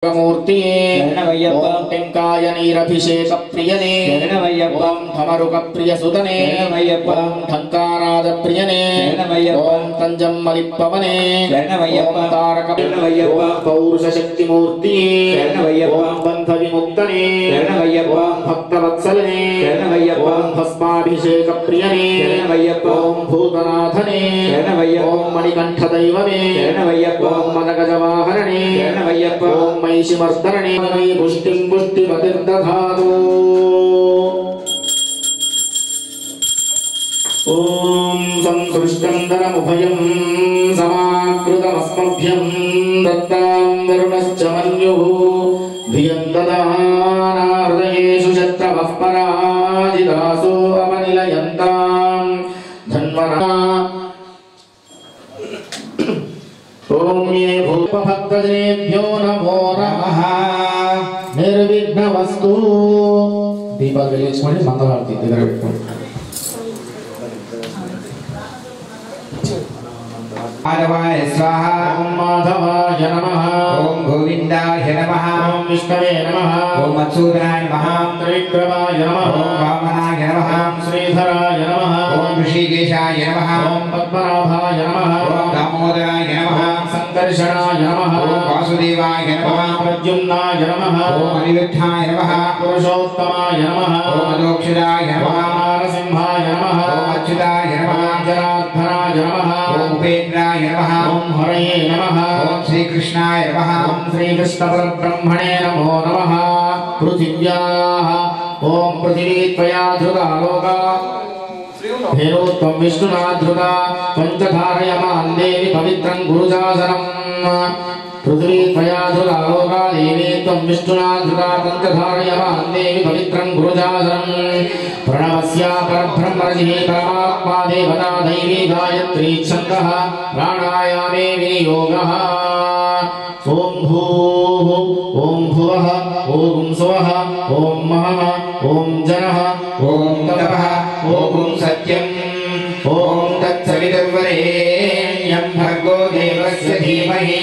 मूर्ति ओम टिंकाय नीरभिषेक प्रियने ओम धमरुक प्रिय सुतने ओम ढंकाराज प्रियने ओम तंजम्मलिपवने ओम तारक ओम पौरुष शक्ति मूर्ति ओम बंध विमुक्तने ओम भक्तवत्सलने ओम भस्माभिषेक प्रियने ओम भूतनाथने ओम मणिकंठ दैवमे ओम मदगजवाहरणे ओम महिषिमर्दने पुष्टिं पुष्टिपतिर्दधातु ओम संसृष्टं धनमुभयं समाकृतमस्मभ्यं दत्तां वरुणश्च मन्युः धियं ददानार्दयेषु शत्रवः पराजितासो अवनिलयन्तां धन्वना ओम ये भूपभक्तजनेभ्यो नमो नमः निर्विघ्नवस्तु दीपक వెలిగించుకొని మంగళారతి దగ్గర పెట్టుకోండి माधवाय स्वाहा ओम माधवाय नमः ओम गोविंदाय नमः ओम विष्णवे नमः ओम मत्सूदनाय नमः ओम त्रिविक्रमाय नमः ओम वामनाय नमः ओम श्रीधराय नमः ओम ऋषिकेशाय नमः ओम पद्मनाभाय नमः ओम दामोदराय नमः ओम संकर्षणाय नमः ओम वासुदेवाय नमः ओम प्रद्युम्नाय नमः ओम अनिरुद्धाय नमः पुरुषोत्तमाय नमः ओम अदोक्षदाय नमः ओम नरसिंहाय नमः ओम अच्युताय नमः ओम जनार्दनाय नमः ओम उपेन्द्राय नमः ओम हरये नमः ओम श्रीकृष्णाय नमः ओम श्रीकृष्णपरब्रह्मणे नमो नमः पृथिव्याः ओम पृथिवी त्वया धृता लोका धेनो त्वं विष्णुना धृता पञ्चधारयमान् देवि पवित्रं गुरुजासनम् पृथिवी त्वया धृता लोका देवी त्वं विष्णुना धृता पञ्चधारयमान् देवि पवित्रं गुरुजासनम् प्रणवस्य परब्रह्मर्षिः परमात्मा देवता दैवी गायत्री छन्दः प्राणायामे विनियोगः ओम भूः ओम भुवः ओम स्वः ओम महः ओम जनः ओम तपः ओम सत्यम् ओम तत्सवितुर्वरेण्यं भर्गो देवस्य धीमहि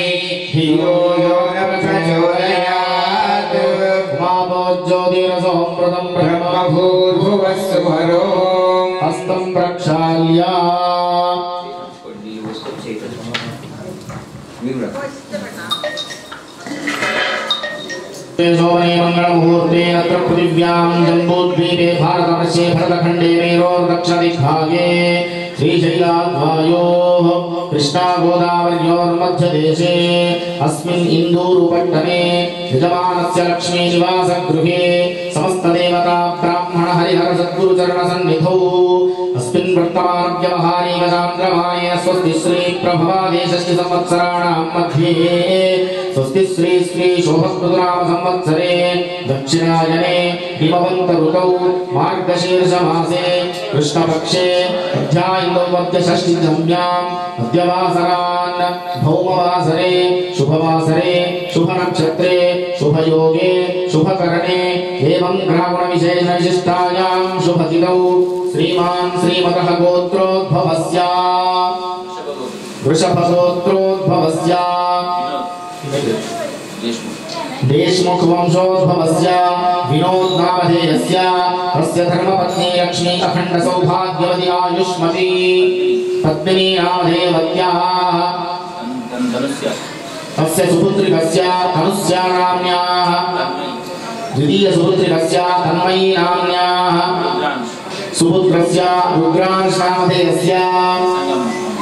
धियो यो न प्रचोदयात् उमापो ज्योतिरसोऽमृतं ब्रह्म भूर्भुवः सुवरो हस्तं प्रक्षाल्य सोमने मंगलमुहूर्ते अत्र पृथिव्यां जम्बूद्वीपे भारतवर्षे भरतखण्डे मेरोर्दक्षिणदिग्भागे श्रीशैलाद्वायोः कृष्णागोदावर्योर्मध्यदेशे अस्मिन् इन्दूरुपट्टने यजमानस्य लक्ष्मीनिवासगृहे समस्तदेवता ब्राह्मण हरिहर सद्गुरुचरणसन्निधौ अस्मिन् वर्तमानव्यवहारिकचान्द्रमाने स्वस्ति श्री प्रभवादेशस्य संवत्सराणां मध्ये स्वस्ति श्री श्री शोभकृतनाम संवत्सरे दक्षिणायने हिमवन्त ऋतौ मार्गशीर्षमासे कृष्णपक्षे अध्यायिनो मध्यषष्ठिजम्याम् अद्यवासरान् भौमवासरे शुभवासरे शुभनक्षत्रे शुभयोगे शुभकरणे एवं ग्रामविशेषविशिष्टायां शुभतिथौ श्रीमान् श्रीमतः गोत्रोद्भवस्य वृषभगोत्रोद्भवस्य देशमुख वंशोद्भवस्य विनोद नामधेयस्य तस्य धर्मपत्नी लक्ष्मी अखण्ड सौभाग्यवती आयुष्मती पद्मिनी नामधेयवत्याः तस्य सुपुत्रिकस्य तनुस्या नाम्न्याः द्वितीय सुपुत्रिकस्य तन्मयी नाम्न्याः सुपुत्रस्य रुद्रांश नामधेयस्य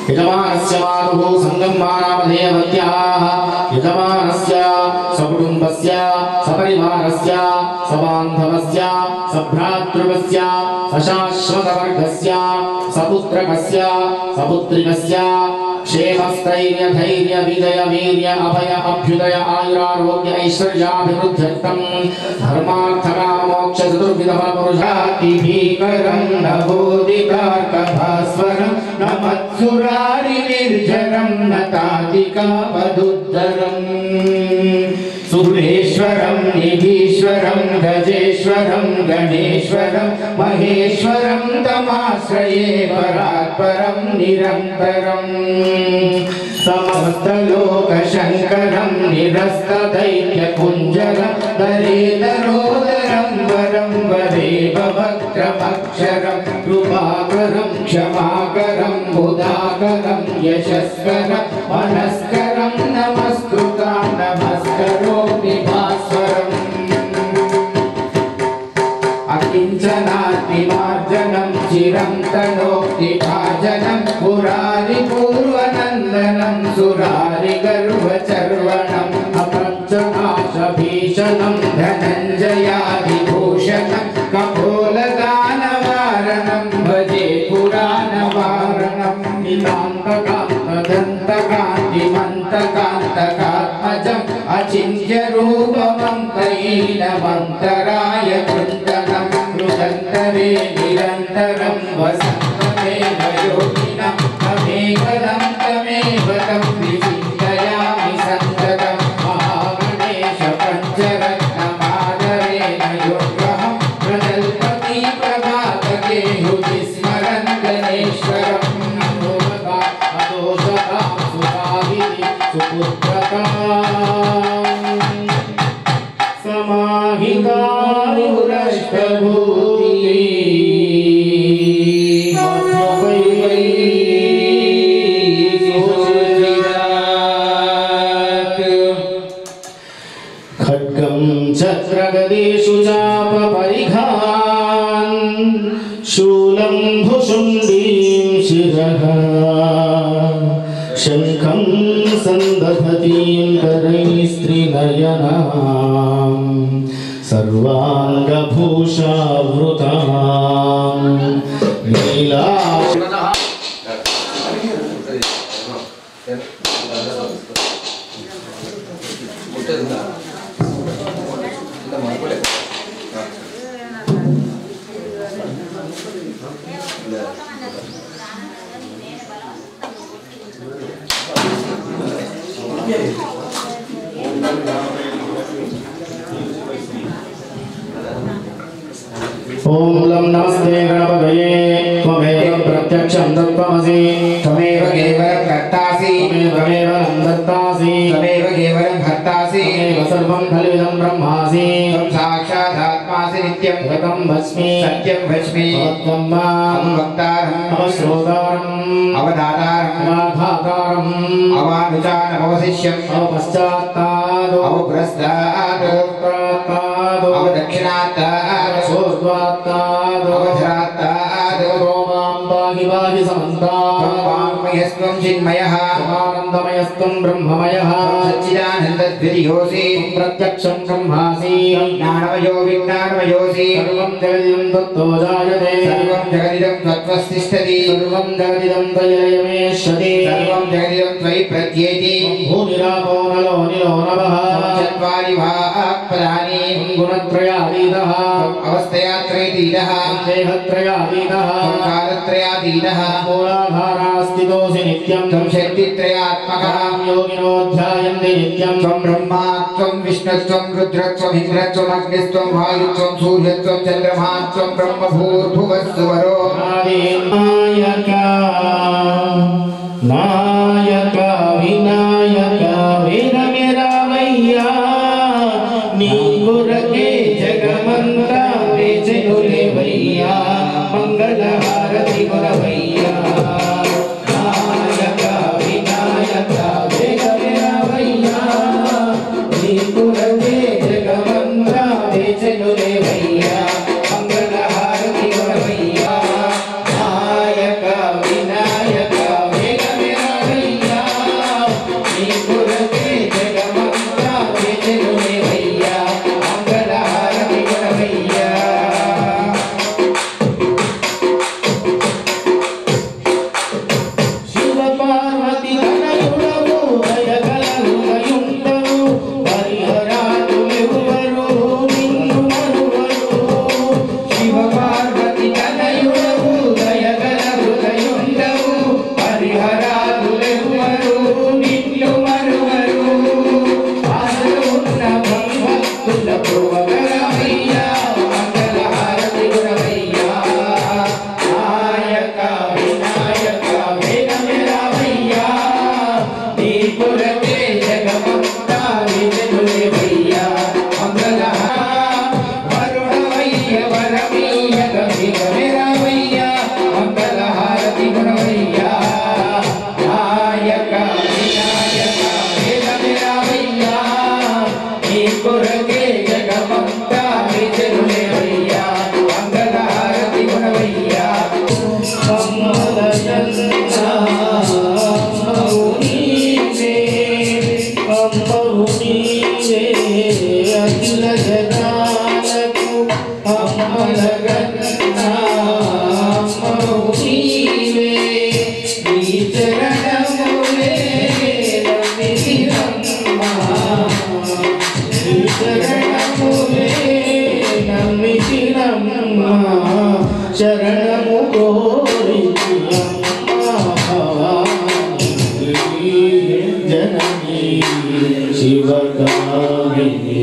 यजमानस्य मातुः संगम्मा नामधेयवत्याः यजमानस्य सकुटुम्बस्य सपरिवारस्य सबान्धवस्य सभ्रातृकस्य सशाश्वतवर्गस्य सपुत्रकस्य सपुत्रिकस्य क्षेमस्थैर्य धैर्य विजय वीर्य अभय अभ्युदय आयुरारोग्य ऐश्वर्याभिवृद्ध्यर्थं धर्मार्थ काम मोक्ष चतुर्विध फलपुरुषातिभीकरं नभोदितार्कभास्वरं नमत्सुरारि निर्जरं नतादिकावदुद्धरम् सुरेश्वरं निधीश्वरं गजेश्वरं गणेश्वरं महेश्वरं तमाश्रये परात्परं निरन्तरं समस्तलोकशङ्करं निरस्तदैत्यकुञ्जरं दरेदरोदरं वरं वरेवक्त्रमक्षरं कृपाकरं क्षमाकरं बुधाकरं यशस्करं मनस्करं नमस्कृतां नमस्करोमि भास्वरम् अकिञ्चनातिमार्जनं चिरं तनोक्ति भाजनं पुरारिपूर्वनन्दनं सुरारिगर्वचर्वणम् अप्रञ्चनाशभीषणं धनञ्जयादिभूषणं कपोलदानवारणं भजे पुराणवारणं नितान्तकान्तदन्तकान्तिमन्तकान्तकात्मजम् अचिन्त्यरूपमन्तहीनमन्तराय कृन्दनं मृदन्तरे निरन्तरं वसन्तमेव योगिनं तमेकदं तमेव तं विचिन्तयामि सन्ततं महागणेश पञ्चरत्नमादरेण योग्यहं प्रजल्पति प्रभातके हृदि स्मरन् गणेश्वरं अदोषतां सुखाहिति सुपुत्रतां समाहितायुरष्टभूति खड्गं चक्रगदेषु चापपरिघान् शूलं भुशुण्डीं शिरः शङ्खं सन्दधतीं करैस्त्रिनयनां सर्वाङ्गभूषावृतां नीला ओम लं नमस्ते गणपतये त्वमेव प्रत्यक्षं दत्तमसि त्वमेव केवलं कर्तासि त्वमेव दत्तासि त्वमेव केवलं भर्तासि त्वमेव सर्वं खलुदं ब्रह्मासि त्वं साक्षादात्मासि नित्यं गतं भस्मि सत्यं भस्मि त्वं मां वक्तारम् अवश्रोतारम् अवधातारम् अवधातारम् अवानुजानमवशिष्यम् अवपश्चात्तादो अवभ्रस्तादो अवप्रात्तादो अवदक्षिणात्तादो सोद्वात्तादो अवधरात्तादो रोमां पाहि पाहि समन्तात् वाङ्मयस्त्वं चिन्मयः आनन्दमयस्त्वं ब्रह्ममयः सच्चिदानन्दद्वितीयोऽसि प्रत्यक्षं ब्रह्मासि ज्ञानमयो विज्ञानमयोऽसि सर्वं जगदिदं तत्तो जायते सर्वं जगदिदं त्वत्तिष्ठति सर्वं जगदिदं त्वयैवेष्यति सर्वं जगदिदं त्वयि प्रत्येति भूमिरापो नलो निलो नभः चत्वारि वाक्पदानि गुणत्रयातीतः अवस्थयात्रयतीतः देहत्रयातीतः कालत्रयातीतः मूलाधारास्थितोऽसि नित्यं त्वं शक्तित्रयात्मकः योगिनो ध्यायन्ति नित्यं त्वं ब्रह्मा त्वं विष्णुत्वं रुद्रत्वम् इन्द्रत्वम् अग्निस्त्वं वायुत्वं सूर्यत्वं चन्द्रमा त्वं ब्रह्मभूर्भुवस्सुवरो नायक विनायक वीरमेरामय्या नी गुरके जगमंता बेचनुले भैया मंगल हारति गुरवैया नायक विनायक वीरमेरामय्या नी गुरके जगमंता बेचनुले भैया मंगल हारति गुरवैया नायक विनायक नी गुरके जगमंता बेचनुले भैया मंगल కొరకే జగమంతా వేచెనులేవయ్యా మంగళహారతి కొనవయ్యా శరణము కోరి జననీ శివకామిని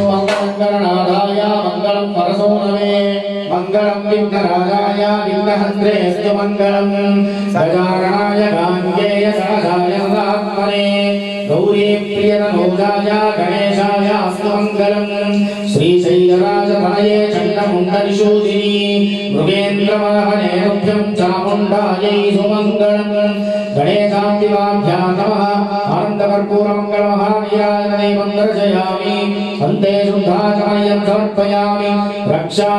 మంగళనాదాయ మంగళం పరసోనమే మంగళం విఘ్నరాజాయ విఘ్నహంత్రేస్తు మంగళం గజాననాయ గాంగేయ సహజాయ సదాత్మనే గౌరీ ప్రియనమోదాయ గణేశాయ అస్తు మంగళం శ్రీశైలరాజతనయే చండముండనిషూదిని మృగేంద్రవాహనే రుభ్యం చాముండాయై సుమంగళం గణేశాంబికాభ్యాం నమః ఆనందకర్పూరమంగళమహానీరాజనే మందర్శయామి వందే శుద్ధాచమయం సమర్పయామి రక్షా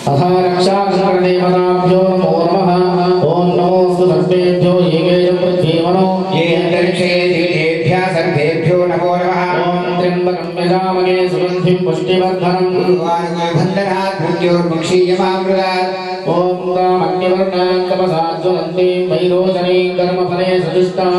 तथा रक्षाकर्णदेवताभ्यो नमो नमः ओम नमोऽस्तु सर्वेभ्यो येकेयं पृथ्वीमनो ये अंतरिक्षे दिव्येभ्यः सर्वेभ्यो नमो नमः ओम त्र्यंबकं यजामहे सुगन्धिं पुष्टिवर्धनम् वन्दनात् मृत्योर्मुक्षीयमामृतात् ओम रामण्यवर्णां तपसाज्वलन्तीं वैरोचनीं कर्मफले सदुष्टाः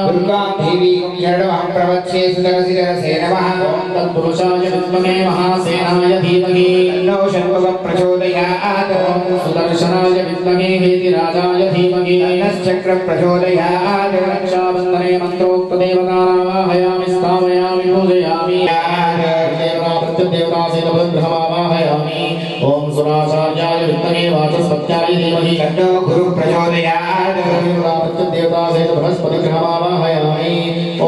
दुर्गां देवीं शरणमहं प्रवत्से सुदर्शिरसे नमः ओम तत्पुरुषाय विद्महे महासेनाय धीमहि तन्नो शम्भुः प्रचोदयात् ओम सुदर्शनाय विद्महे हेतिराजाय धीमहि तन्नश्चक्रः प्रचोदयात् रक्षाबन्धने मन्त्रोक्तदेवतानामाहयामि स्थापयामि पूजयामि प्रत्यदेवतासेतभद्रहमावाहयामि ओम सुराचार्याय विद्महे वाचस्पत्याय धीमहि तन्नो गुरुः प्रचोदयात् प्रत्यदेवतासेतबृहस्पतिग्रहमावाहयामि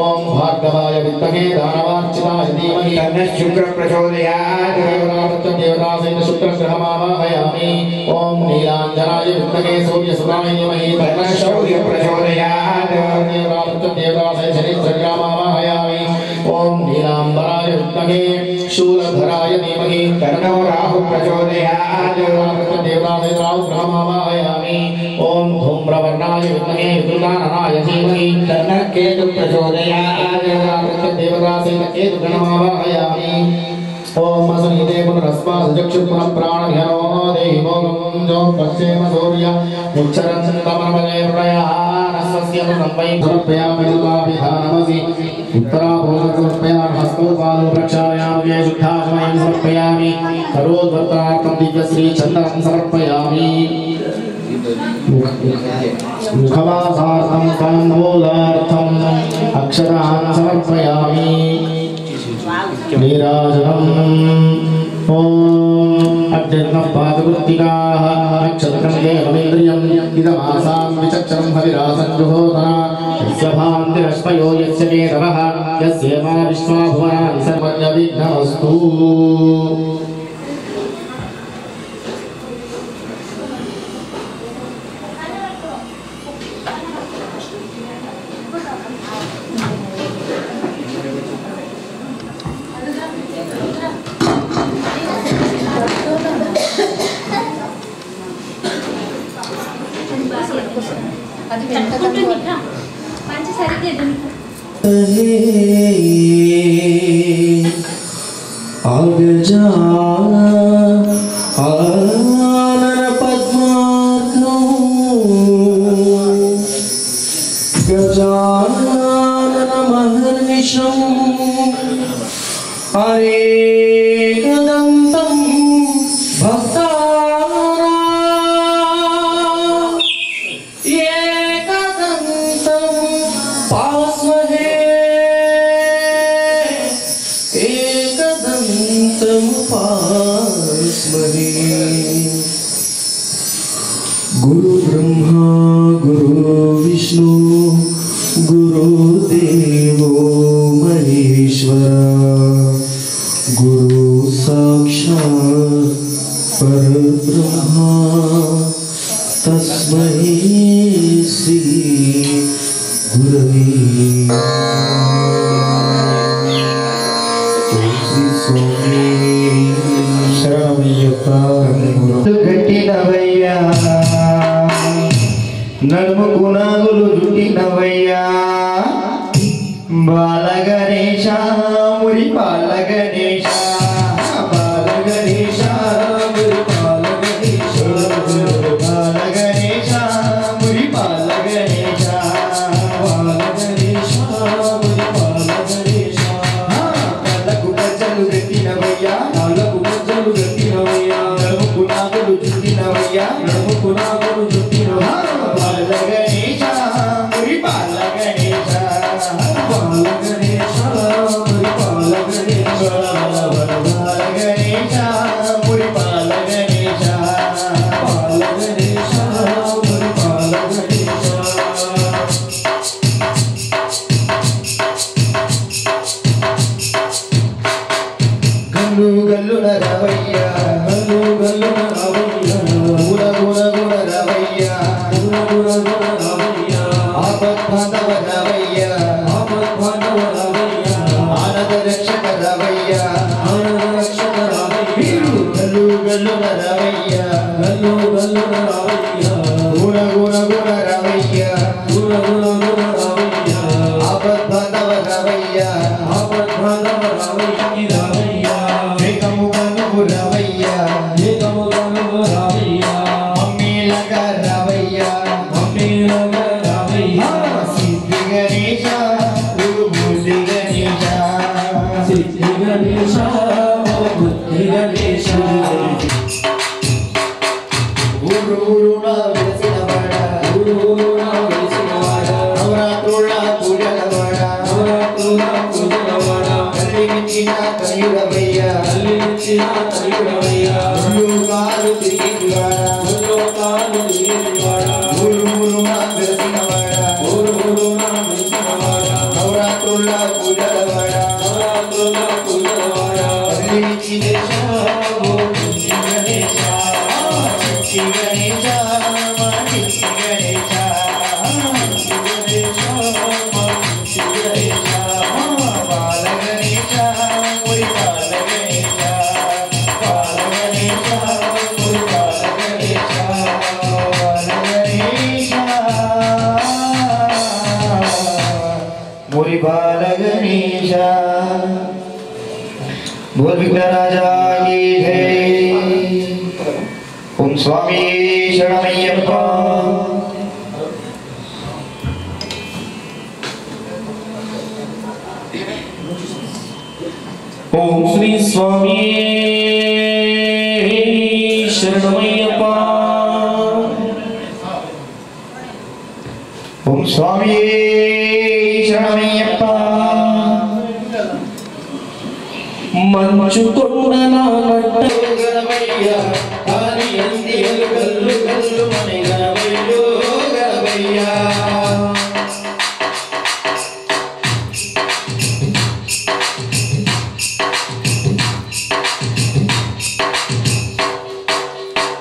ओम भार्गवाय विद्महे दानवार्चिताय धीमहि तन्नश्चुक्रः प्रचोदयात् प्रत्यदेवतासेतशुक्रग्रहमावाहयामि ओम नीलाञ्जनाय विद्महे सूर्यसुताय धीमहि तन्नशौर्यः प्रचोदयात् शनिश्चर्यामावाहयामि ओम नीलांबराय विद्महे शूलधराय धीमहि तन्नो राहुः प्रचोदयात् देवतासेतराहुग्रहमावाहयामि ओम धूम्रवर्णाय विद्महे विद्युदाननाय धीमहि तन्नः केतुः प्रचोदयात् देवतासेतकेतुगणमावाहयामि ओम असनीते पुनरस्मासुचक्षुपुनः प्राणघ्नो देहि भोगं जो पश्येम सूर्य उच्चरन्तमर्मणे प्रणयानस्य संवै समर्पयामि दुर्गाभिधानमसि उत्तराभूषं समर्पयामि हस्तोपालो प्रक्षालयामि शुद्धाचमयं समर्पयामि करोद्वर्तनार्थं दिव्यश्रीचन्दनं समर्पयामि मुखवासार्थं ताम्बूलार्थम् अक्षरान् समर्पयामि नीराजनम् ओम अग्निर्नः पादवृत्तिकाः नक्षत्रं देवमिन्द्रियम् इदमासां विचक्षरं हविरासं जुहोतना यस्य भान्तिरश्मयो यस्य केतवः यस्य मा विश्वा भुवनानि सर्वज्ञविघ्नमस्तु गुरु ब्रह्मा गुरु विष्णु गुरु गुरुदेवो महेश्वरा गुरु साक्षात् परब्रह्मा तस्मै श्री गुरवे గట్టినవయ్యా నడుముకు నాగులు జుట్టినవయ్యా బాల గణేశ మురి బాల గణేశ బాల గణేశ మురి బాల గణేశ బాల గణేశ మురి బాల గణేశ బాల గణేశ మురి బాల గణేశ కళ్ళకు గజ్జలు గట్టినవయ్యా కళ్ళకు గజ్జలు గట్టినవయ్యా నడుముకు నాగులు జుట్టినవయ్యా నడుముకు నాగులు జుట్టినవయ్యా బాల గణేశ మురి బాల గణేశ బాల గణేశ మురి బాల గణేశ బాల గణేశ మురి బాల గణేశ బాల గణేశ మురి బాల గణేశ గల్లు గల్లున రవయ్య గల్లు గల్లున రవయ్య గుణ గుణ గుణ రవయ్య గుణ గుణ గుణ రవయ్య ఆపత్ బాంధవ రవయ్య ఆపత్ బాంధవ రవయ్య ఆనంద రక్షక రవయ్య ఆనంద రక్షక రవయ్య గల్లు గల్లున రవయ్య గల్లు గల్లున రవయ్య గుణ గుణ గుణ రవయ్య గుణ గుణ గుణ రవయ్య ఆపత్ బాంధవ రవయ్య ఆపత్ బాంధవ రవయ్య రవయ్య ఏకముగను రవయ్య ఏకముగను రవయ్య మమ్మీలగ రవయ్య మమ్మీలగ రవయ్య సిద్ధి గణేశ బుద్ధి గణేశ సిద్ధి గణేశ బుద్ధి గణేశ ఊరు ఊరున వెలసినవాడ ఊరు ఊరున వెలసినవాడ నవరాత్రుల పూజలవాడ నవరాత్రుల పూజలవాడ కలిగించిన కయుడవయ్య కలిగించిన కయుడవయ్య లోకాలు తిరిగివాడ లోకాలు తిరిగివాడ ఊరు ఊరున వెలసినవాడ ఊరు ఊరున వెలసినవాడ నవరాత్రుల పూజలవాడ నవరాత్రుల పూజలవాడ కలిగించిన గణేశ గణేశ గణేశ గణేశ గణేశ బాల గణేశ మురి బాల గణేశ బాల గణేశ మురి బాల గణేశ బాల గణేశ మురి బాల గణేశ बोल विघ्नराजा की जय ओम स्वामी शरणमय्यप्पा ओम श्री स्वामी शरणमय्यप्पा ओम स्वामी शरणमय्यप्पा मंचु కొండన నట్ట గణమయ్య కాని అందియలు గల్లు గల్లు మని గణమయ్యో గణమయ్య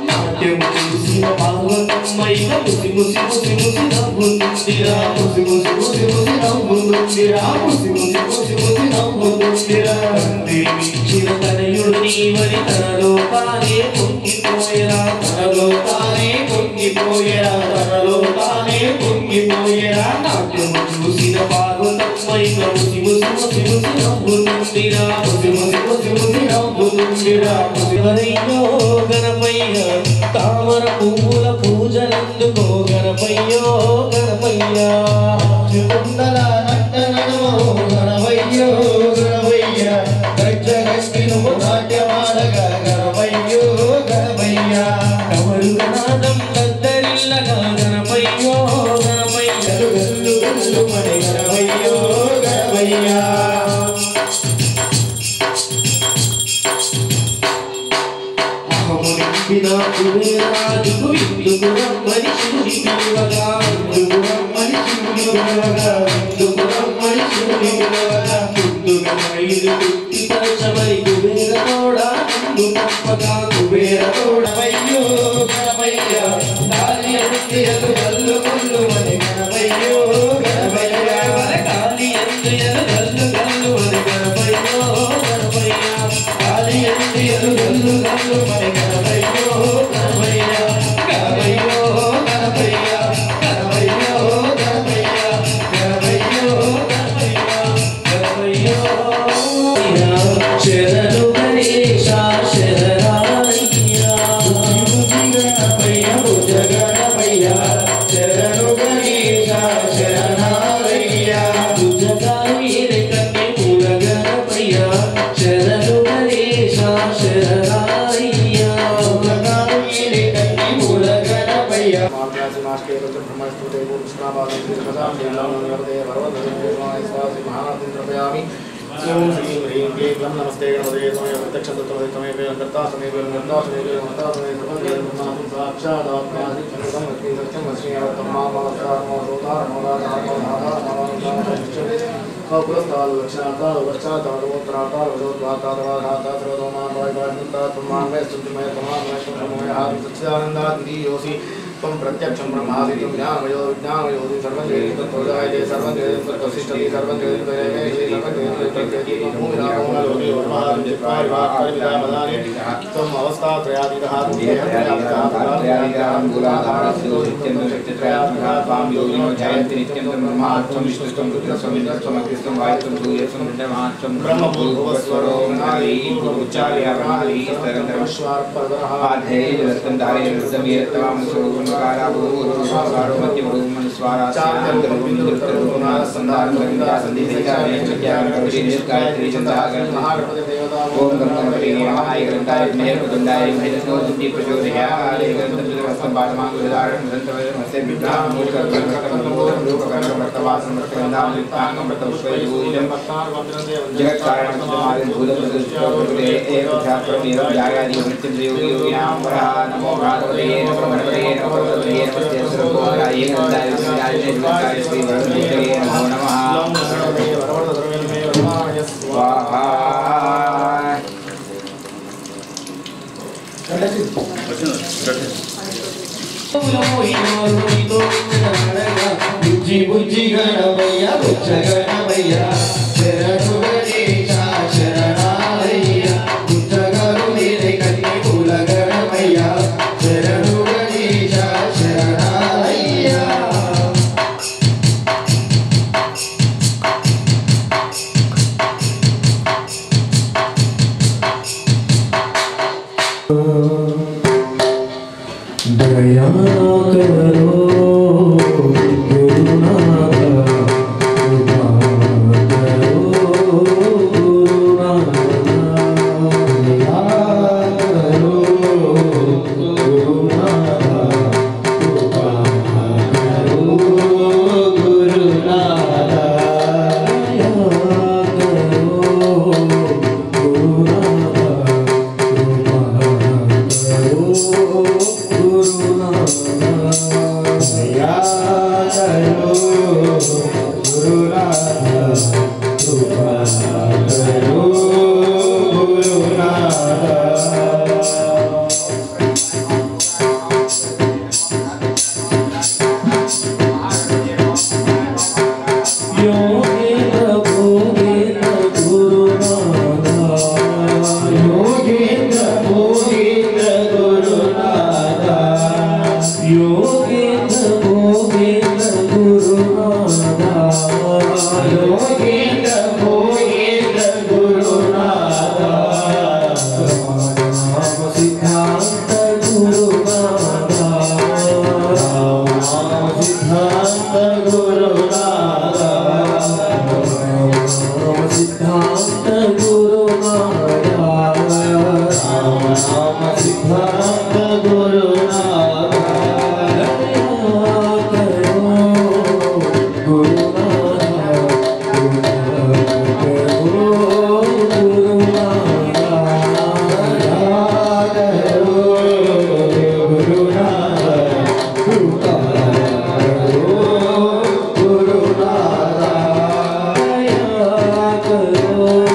నాట్యం చూసిన పార్వతమ్మైన ముసి ముసి ముసి ముసి నవ్వుతుందిరా ముసి ముసి ముసి ముసి నవ్వుతుందిరా ముసి ముసి ముసి ముసి నవ్వుతుందిరా చిరతనయుడు నీవని తనలో తానే పొంగిపోయేరా తనలో తానే పొంగిపోయేరా తనలో తానే పొంగిపోయేరా నాట్యం చూసిన పార్వతమ్మైన ముసి ముసి ముసి ముసి నవ్వుతుందిరా ముసి ముసి ముసి ముసి నవ్వుతుందిరా ముసివరయ్యో గణపయ్య తామర పువ్వుల పూజలందుకో గణపయ్యో గణపయ్య కుండల నట్ట నడుమో గణమయ్యో గణమయ్య గజ్జ గట్టిను నాట్యమాడగ గణమయ్యో గణమయ్య కమరు గణాదం కద్దరిల్లగా గణపయ్యో గణపయ్య గల్లు గల్లు మని గణమయ్యో గణమయ్య అహమునింపిన కుబేరాజుకు ఇందుకు రమ్మని శివుడి పిలువగా ఇందుకు రమ్మని శివుడి పిలువగా ఇందుకు మైలు కుట్టి పరచమై కుబేర తోడా నిన్ను పంపగా కుబేర తోడవయ్యో గణపయ్య కాలి ఎందు గల్లు గల్లు అని గణపయ్యో గణపయ్య కాలి ఎందు గల్లు గల్లు అని గణపయ్యో గణపయ్య కాలి ఎందు గల్లు గల్లు అని గణపయ్యో గణపయ్య గణపయ్యో గణపయ్య గణపయ్యో గణపయ్య గణపయ్యో గణపయ్యో శరణు గణేశ శరణాలయ్య గణపయ్య భుజ గణపయ్య శరణు గణేశ శరణాలయ్య భుజగామీరే కన్నే మూల గణపయ్య శరణు గణేశ శరణాలయ్య భుజగామీరే కన్నే మూల గణపయ్య ओम श्री ह्रीं क्लीं ग्लम नमस्ते गणपते त्वमेव प्रत्यक्षतत्त्वमसि त्वमेव कर्ता त्वमेव निर्ता त्वमेव महता त्वमेव सर्वं ब्रह्मादि साक्षादात्मादि सङ्गतं लक्ष्मी सत्यं लक्ष्मी अवतं मामवतारमो सोतारमो राधारमो पुरस्ताद लक्षणाताद पश्चाताद उत्तराताद वदोद्वाताद वाधाताद सर्वतोमान वायुवायुन्ताद ब्रह्माण्डमय स्तुतिमय तमामय शम्भुमय आदि सच्चिदानन्दादिति योऽसि त्वं प्रत्यक्षं ब्रह्मासि त्वं ज्ञानमयो विज्ञानमयोऽसि सर्वं जगति तत्त्वजायते सर्वं जगति तत्त्वसिष्ठति सर्वं जगति तदेवेति सर्वं जगति तत्त्वजेति भूमिरामोहलोके वर्महारं चित्वारिवाक्करिविदामदानि त्वम् अवस्थात्रयातीतः त्वां योगिनो जयन्ति नित्यं ब्रह्मात्मं विष्णुस्त्वं रुद्रस्त्वं अग्निस्त्वं वायुस्त्वं सूर्यस्त्वं ब्रह्मात्मं ब्रह्मभूर्भुवस्वरो नारी उच्चार्याणारी स्तरन्तरमश्वार्परः आधे जलस्तं धारे रुद्रं येत्तवां सुगुणकारा भूर्भुवस्वरो मध्यमरूपं गायत्री ओम गणपति नमः ग्रंथाय मेरुदंडाय महिषासुरमर्दिनी प्रचोदयात् ग्रंथं पाठमांगुदारं ग्रंथवस्य विद्यां मूलकर्मकर्तवासमर्थवन्दामयुक्तांगं वृतपुष्पैर्भूषितं जगत्कारणमस्तमादिं भूतप्रतिष्ठितप्रभुते एकध्यात्वमेव जायादि नित्यं योगिनां वरः नमो भगवते नमो गणपते नमो भगवते नमस्ते सर्वभूताय ग्रंथाय विद्याय श्री वरदे नमो नमः स्वाहा बुज्जि बुज्जि गणपయ్య बुज्ज गणपయ్య शरणु गणेश शरणालయ్య बुज्ज गरुडे कन्ने मूल गणपయ్య शरणु गणेश शरणालయ్య दया करो करो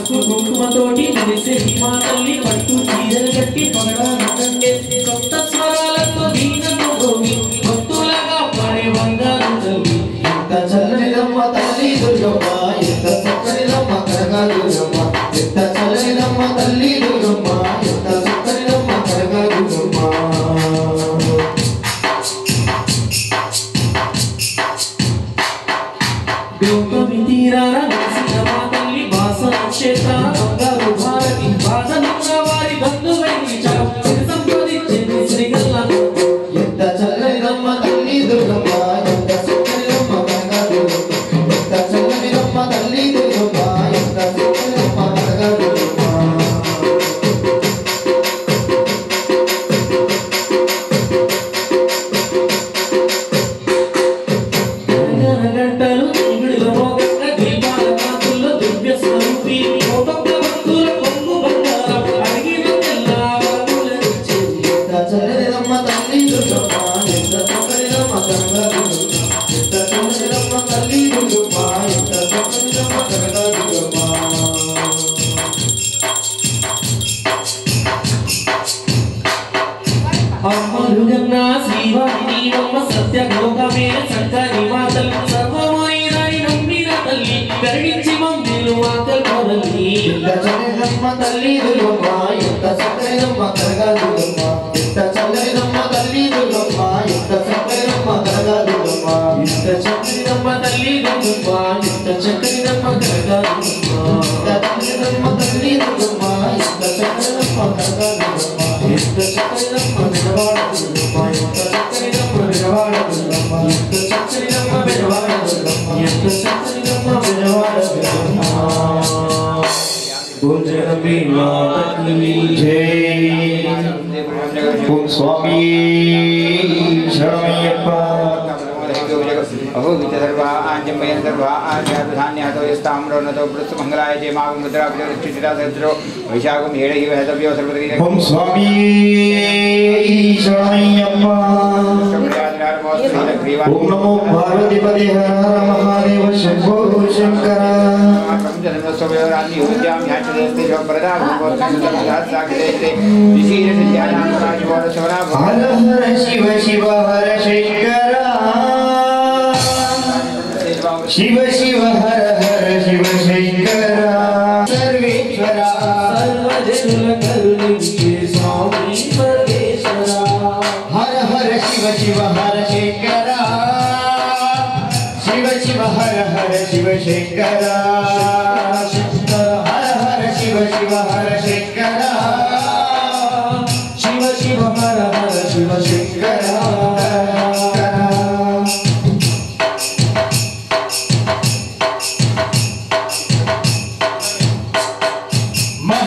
కుంకుమతోటి మెరిసే మా తల్లి పట్టు చీరలు కట్టి పగడాలంటే కొత్త స్వరాలతో వీణను గోవి భక్తులగా పాడే బంగారు తల్లి ఎంత చల్లనిదమ్మ తల్లి దుర్గమ్మ ఎంత చక్కనిదమ్మ కరగా దుర్గమ్మ ఎంత చల్లనిదమ్మ తల్లి దుర్గమ్మ ఎంత చక్కనిదమ్మ కరగా దుర్గమ్మ గౌతమి తీరారా క్షేత్ర బంగారు భారతి బాధలున్న వారి బంధువైని సంపాదించింది శ్రీగల్ల ఎంత చల్లనిదమ్మ తల్లి దుర్గమ్మ ఎంత చక్కనిదమ్మ కనగా దుర్గమ్మ ఎంత చల్లనిదమ్మ తల్లి దుర్గమ్మ ఎంత చక్కనిదమ్మ కనగా దుర్గమ్మ గంటలు తిరుగుడులో మోగంగా దీపాల కాంతుల్లో దివ్య స్వరూపి అమ్మలుగన్నా శ్రీవాణి అమ్మ సత్య గోకమే చక్కని మాతలు సర్వమైనాయి నమ్మిన తల్లి కరుణించి మమ్మీలు మాతలు మొదలి ఎంత చల్లనమ్మ తల్లి దుర్గమ్మ ఎంత చక్కనిదమ్మ కరగా దుర్గమ్మ ఎంత చల్లనిదమ్మ తల్లి దుర్గమ్మ ఎంత చక్కనిదమ్మ కరగా దుర్గమ్మ ఎంత చక్కనిదమ్మ తల్లి దుర్గమ్మ ఎంత చక్కనిదమ్మ కరగా దుర్గమ్మ ఎంత చక్కనిదమ్మ తల్లి దుర్గమ్మ ఎంత చక్కనిదమ్మ కరగా దుర్గమ్మ ఎంత చక్కనిదమ్మ బిడవాడ దుర్గమ్మ ఎంత చక్కనిదమ్మ బిడవాడ దుర్గమ్మ ఎంత చక్కనిదమ్మ బిడవాడ దుర్గమ్మ ఎంత చక్కనిదమ్మ బిడవాడ దుర్గమ్మ ఓం జగదంబే మాతకి జై ఓం స్వామి శరణమయ్యప్ప अहो वितर्वा आंजमयन सर्वा आज्ञाधान्यातो यस्ताम्रोनतो पुरुषमंगलाय जय मागं मुद्राक्षरक्षिता सद्रो वैशाखं हेडहि वहतव्यो सर्वदीन ओम स्वामी शरणमయ్యప్ప ओम नमो पार्वतीपते हर हर महादेव शंभो शंकर हर हर शिव शिव हर शंकर शिव शिव हर हर शिव शंकर सर्वेश्वरा सर्वजन करुणिके स्वामी सर्वेश्वरा हर हर शिव शिव हर शंकर शिव शिव हर हर शिव शंकर हर हर शिव शिव हर शंकर शिव शिव हर हर शिव शंकर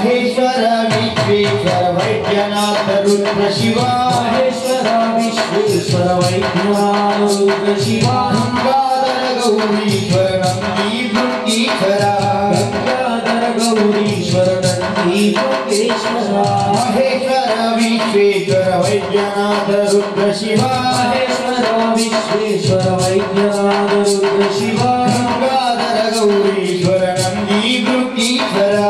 महेश्वर विश्वेश्वर वैद्यनाथ रुद्र शिवा महेश्वर विश्वेश्वर वैद्यनाथ रुद्र शिवा गंगाधर गौरीश्वर नंदी भृंगीश्वरा गंगाधर गौरीश्वर नंदी भृंगेश्वरा महेश्वर विश्वेश्वर वैद्यनाथ रुद्र शिवा महेश्वर विश्वेश्वर वैद्यनाथ रुद्र शिवा गंगाधर गौरीश्वर नंदी भृंगीश्वरा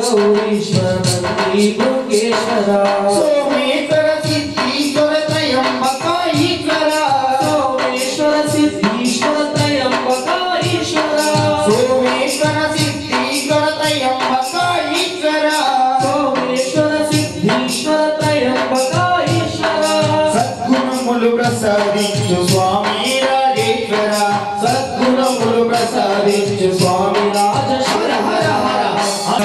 गौरीश्वर नंदी भृंगेश्वरा सोमेश्वर सिद्धीश्वर त्रयंबका ईश्वरा सोमेश्वर सिद्धीश्वर त्रयंबका ईश्वरा सोमेश्वर सिद्धीश्वर त्रयंबका ईश्वरा सोमेश्वर सिद्धीश्वर त्रयंबका ईश्वरा सद्गुणमुलु प्रसादिंचु स्वामी राजेश्वरा सद्गुणमुलु प्रसादिंचु स्वामी राजेश्वरा हर हर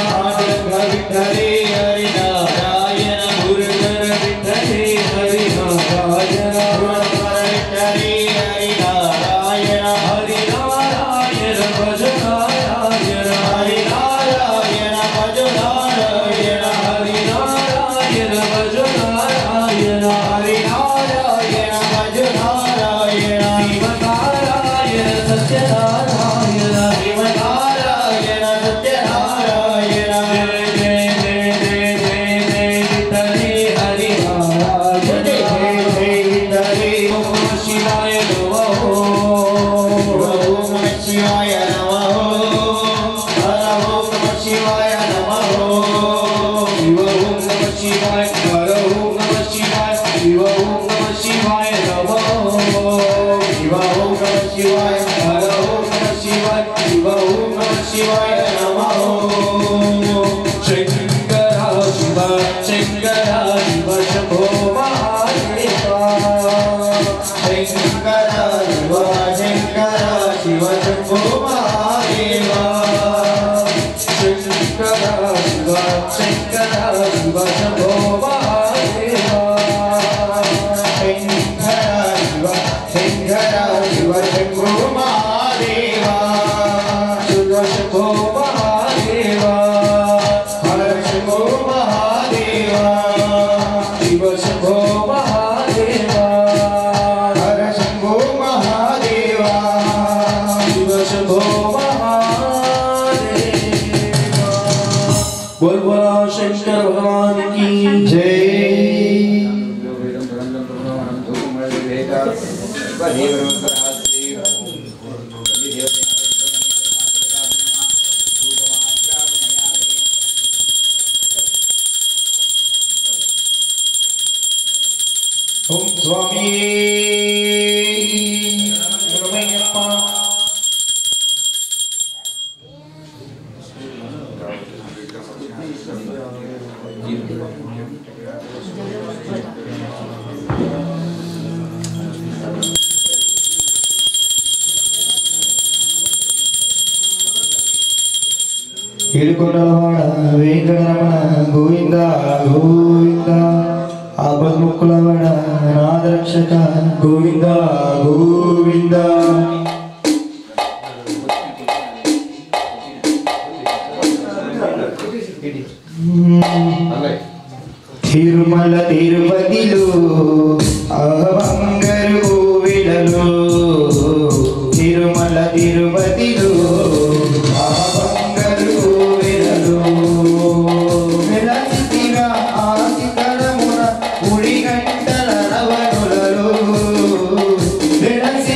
हरे हरि नारायण मुरली శివ ఓం నమః శివాయ హర ఓం నమః శివాయ శివ ఓం నమః శివాయ నమః శంకర శివ శంకర శివ శంభో మహాదేవా శంకర శివ శంకర శివ శంభో మహాదేవా శంకర శివ శంకర శివ శంభో మహాదేవా శంకర శివ శంభో మహాదేవా శివ శంభో మహాదేవా హర శంభో మహాదేవా శివ శంభో మహాదేవా హర శంభో మహాదేవా శివ శంభో మహాదేవా बोल बोला शंकर भगवान की जय ओम स्वामी शरणमయ్యప్ప ఏడుకొండలవాడ వెంకటరమణ గోవింద గోవింద ఆపద్ముక్కులవాడ నాదరక్షక గోవింద గోవింద తిరుమల తిరుపతిలో బంగారు కోవిలలో తిరుమల తిరుపతిలో బంగారు కోవిలలో వెలసిగా ఆశితరమున ఉడి గంటల రవణులలో వెలసి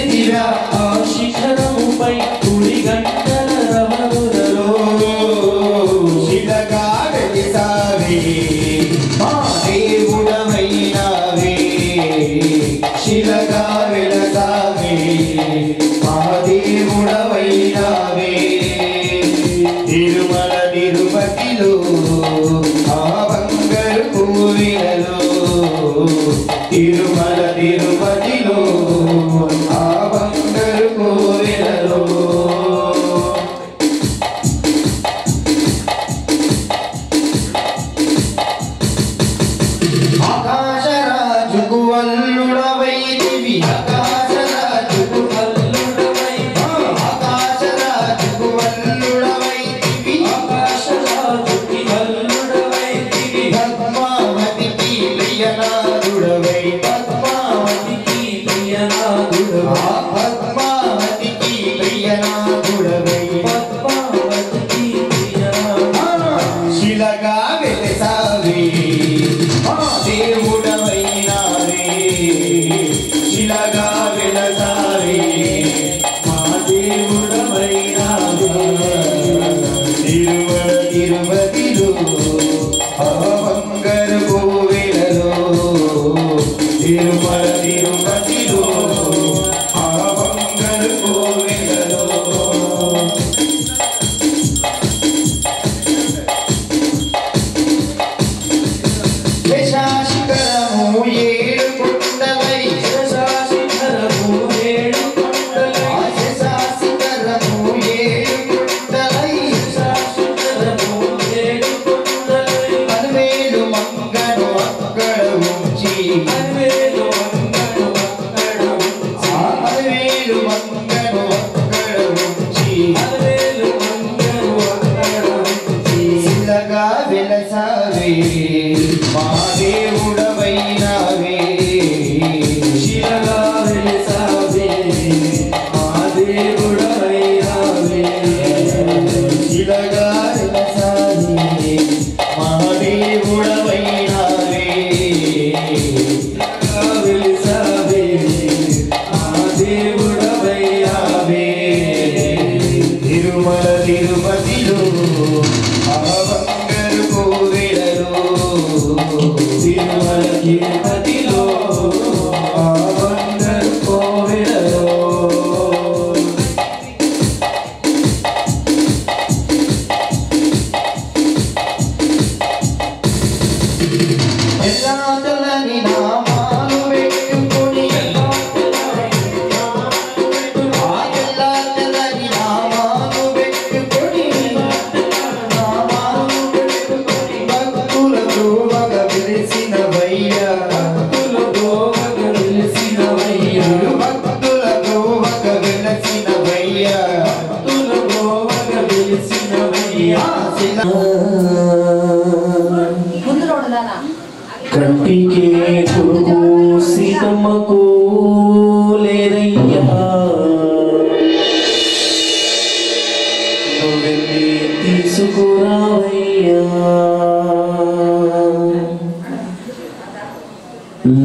నువ్వెళ్ళి తీసుకురావయ్యా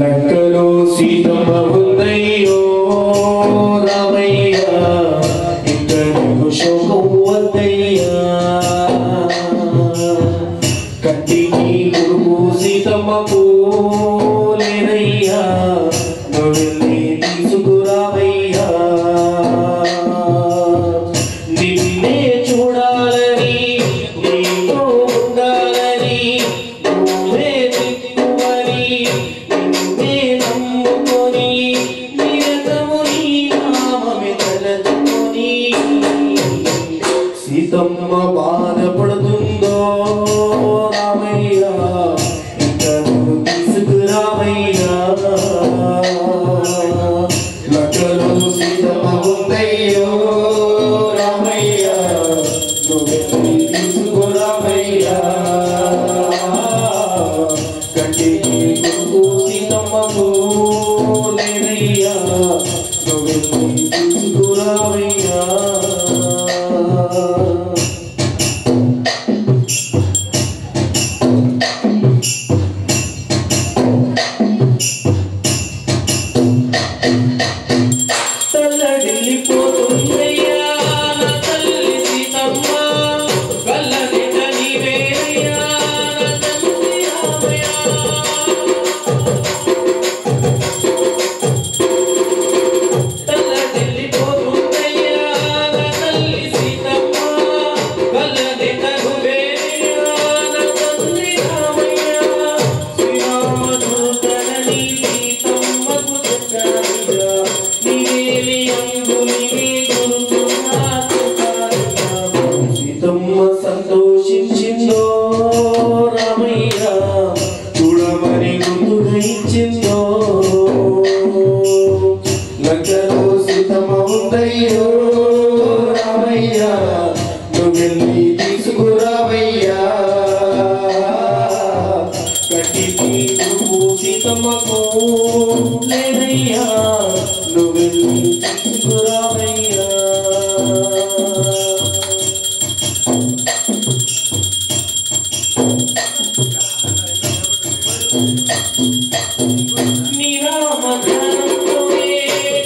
లక్కలో సీతమ్మ ఉందయ్యో రావయ్యా ఇక నీకు శోకం వద్దయ్యా కంటికి కొడుకు సీతమ్మకు లేదయ్యా నువ్వెళ్ళి తీసుకురావయ్యా నిన్నే చూడాలని నీతో ఉండాలని నువ్వే దిక్కువని నిన్నే నమ్ముకొని నిరతము నీ నామమే తలచుకొని సీతమ్మ బాధపడుతుందో రామయ్యా ఇక నువ్వు తీసుకురావయ్యా లక్కలో సీతమ్మ ఉందయ్యో రామయ్యా నువ్వెళ్ళి తీసుకురావయ్యా కంటికి కొడుకు సీతమ్మకు లేదయ్యా నువ్వెళ్ళి తీసుకురావయ్యా తల్లడిల్లిపోతుందయ్యా నా తల్లి సీతమ్మ కళ్ళనిట నీవేనయ్యా నా తండ్రి రామయ్య తల్లడిల్లిపోతుందయ్యా నా తల్లి సీతమ్మ కళ్ళనిట నువ్వేనయ్యా నా తండ్రి రామయ్య శ్రీరామదూతనని సీతమ్మకు చెప్పానయ్యా నీవేలి అంగులివి గురుతున్నారు సీతమ్మ సంతోషించిందో రామయ్య చూడమని గుర్తుగా ఇచ్చిందో లక్కలో సీతమ్మ ఉందయ్యో రామయ్య నువ్వెళ్ళి తీసుకురావయ్యా కట్టికి నువ్వు సీతమ్మకు లేదయ్యా నువ్వెళ్ళి తీసుకురావయ్యా నీ నామ ధ్యానంతోనే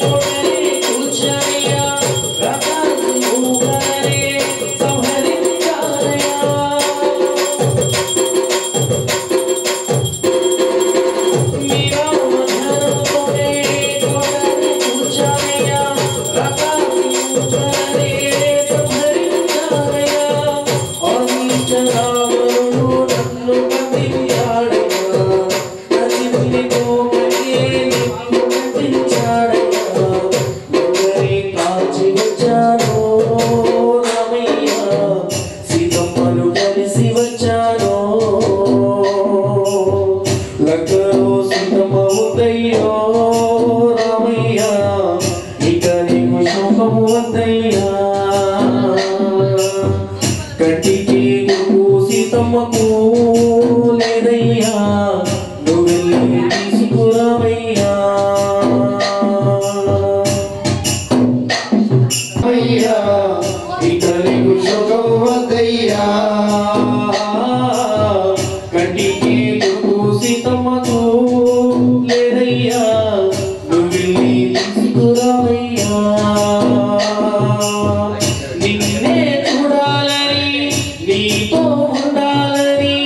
కొడలే కూర్చాయ్యా రకాలు ఊగలనే సంహరించాలయ్యా నీ నామ ధ్యానంతోనే కొడలే కూర్చాయ్యా రకాలు ఊగలనే సంహరించాలయ్యా ఆదిత్యరాముడు నన్ను కదిలియాడయ్యా నదిని కోపకే నిన్ను కదిలించాడయ్యా నువ్వే కాచి వచ్చాను రామయ్య సీతమ్మను కలిసి వచ్చాను లక్కలో సీతమ్మ ఉందయ్యో రామయ్య ఇక నీకు శోకము వద్దయ్యా కంటికి కొడుకు సీతమ్మకు లేదయ్యా నువ్వెళ్ళి తీసుకురావయ్యా అయ్యా ఇక నీకు శోకం వద్దయ్యా కంటికి కొడుకు సీతమ్మకు లేదయ్యా నువ్వెళ్ళి తీసుకురావయ్యా నిన్నే చూడాలని నీతో ఉండాలని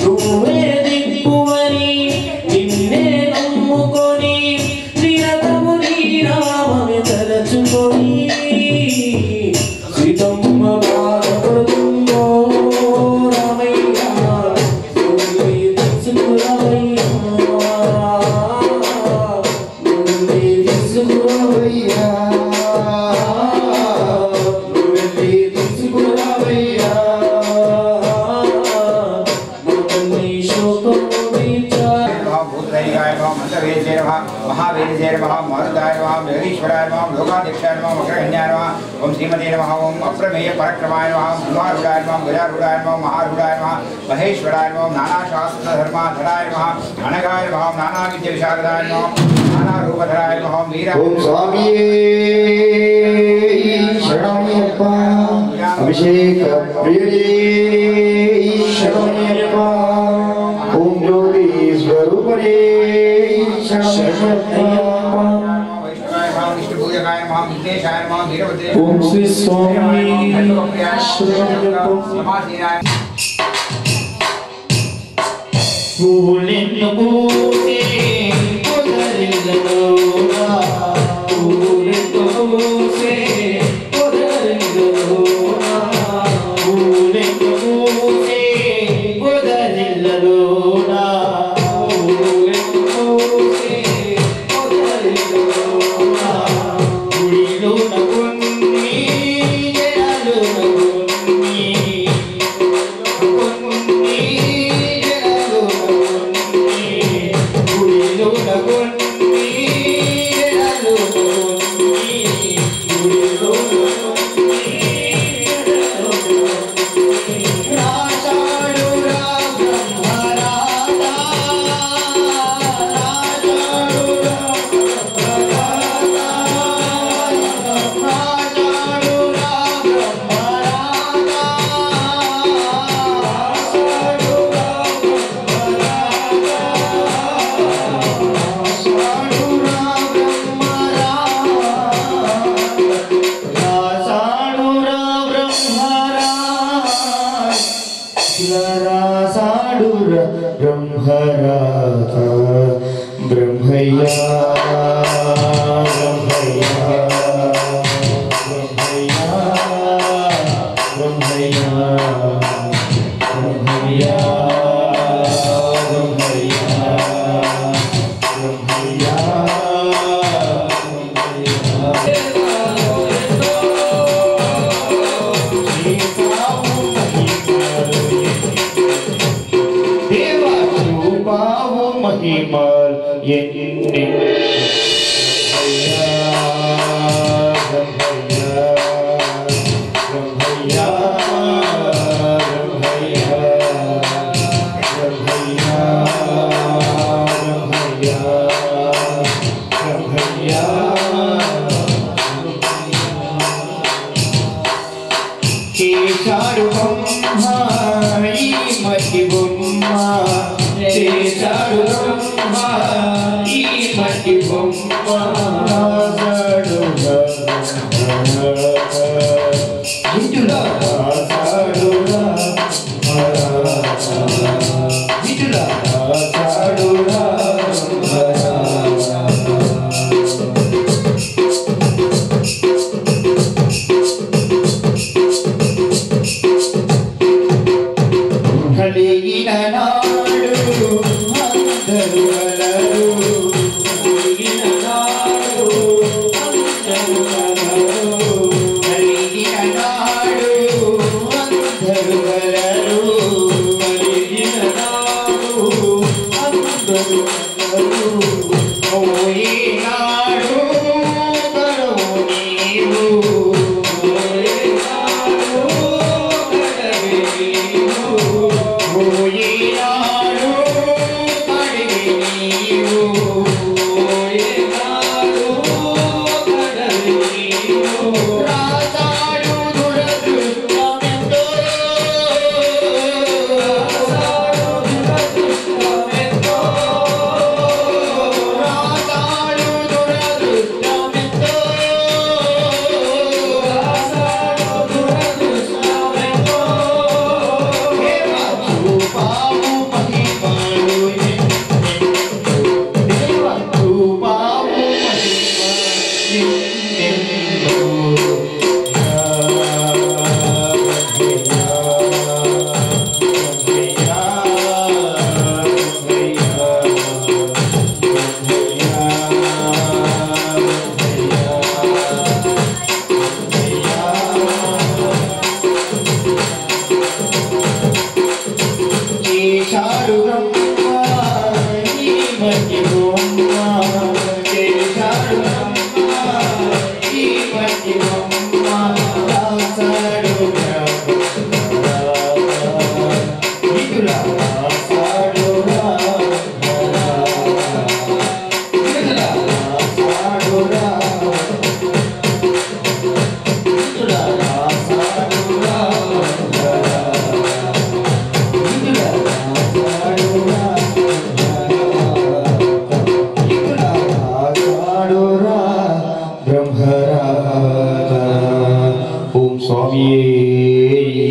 నువ్వే దిక్కువని నిన్నే నమ్ముకొని నిరతము నీ నామమే తలచుకొని సీతమ్మ బాధపడుతుందో రామయ్య నువ్వే తీసుకురావయ్యా నువ్వే తీసుకురావయ్యా నువ్వెళ్ళి తీసుకురావయ్యా మా తల్లి శోకం తీర్చాలి भूतदैवाय नमः मंत्रवेद्याय नमः महावीर्याय नमः मरुदाय नमः जगदीश्वराय नमः लोकाध्यक्षाय नमः मकरकन्याय नमः ओम श्रीमते नमः ओम अप्रमेय पराक्रमाय नमः मूलारूढाय नमः गजारूढाय नमः महारूढाय नमः महेश्वराय नमः नानाशास्त्रधर्माधराय नमः अनगाय नमः नानाविद्याविशारदाय नमः रूपधराय नमः वीर ओम स्वामी शरणमयप्पा अभिषेक प्रिये शरणमयप्पा ओम ज्योति स्वरूपरे शरणमयप्पा ओम श्री स्वामी शरणमयप्पा फूलिन बूटे उधरिल्लोना फूलिन बूटे उधरिल्लोना फूलिन बूटे उधरिल्लोना फूलिन बूटे उधरिल्लोना गुड़िलोना गुन्नी जलालोना गुन्नी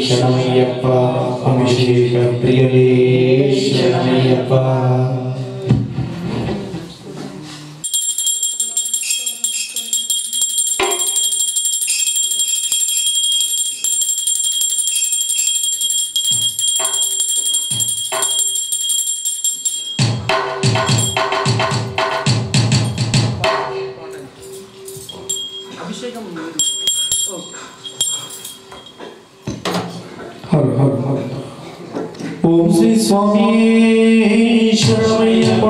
శరణమయ్యప్ప అభిషేక ప్రియలే శరణమయ్యప్ప हर हर हर ओम श्री स्वामी शरणमయ్యప్ప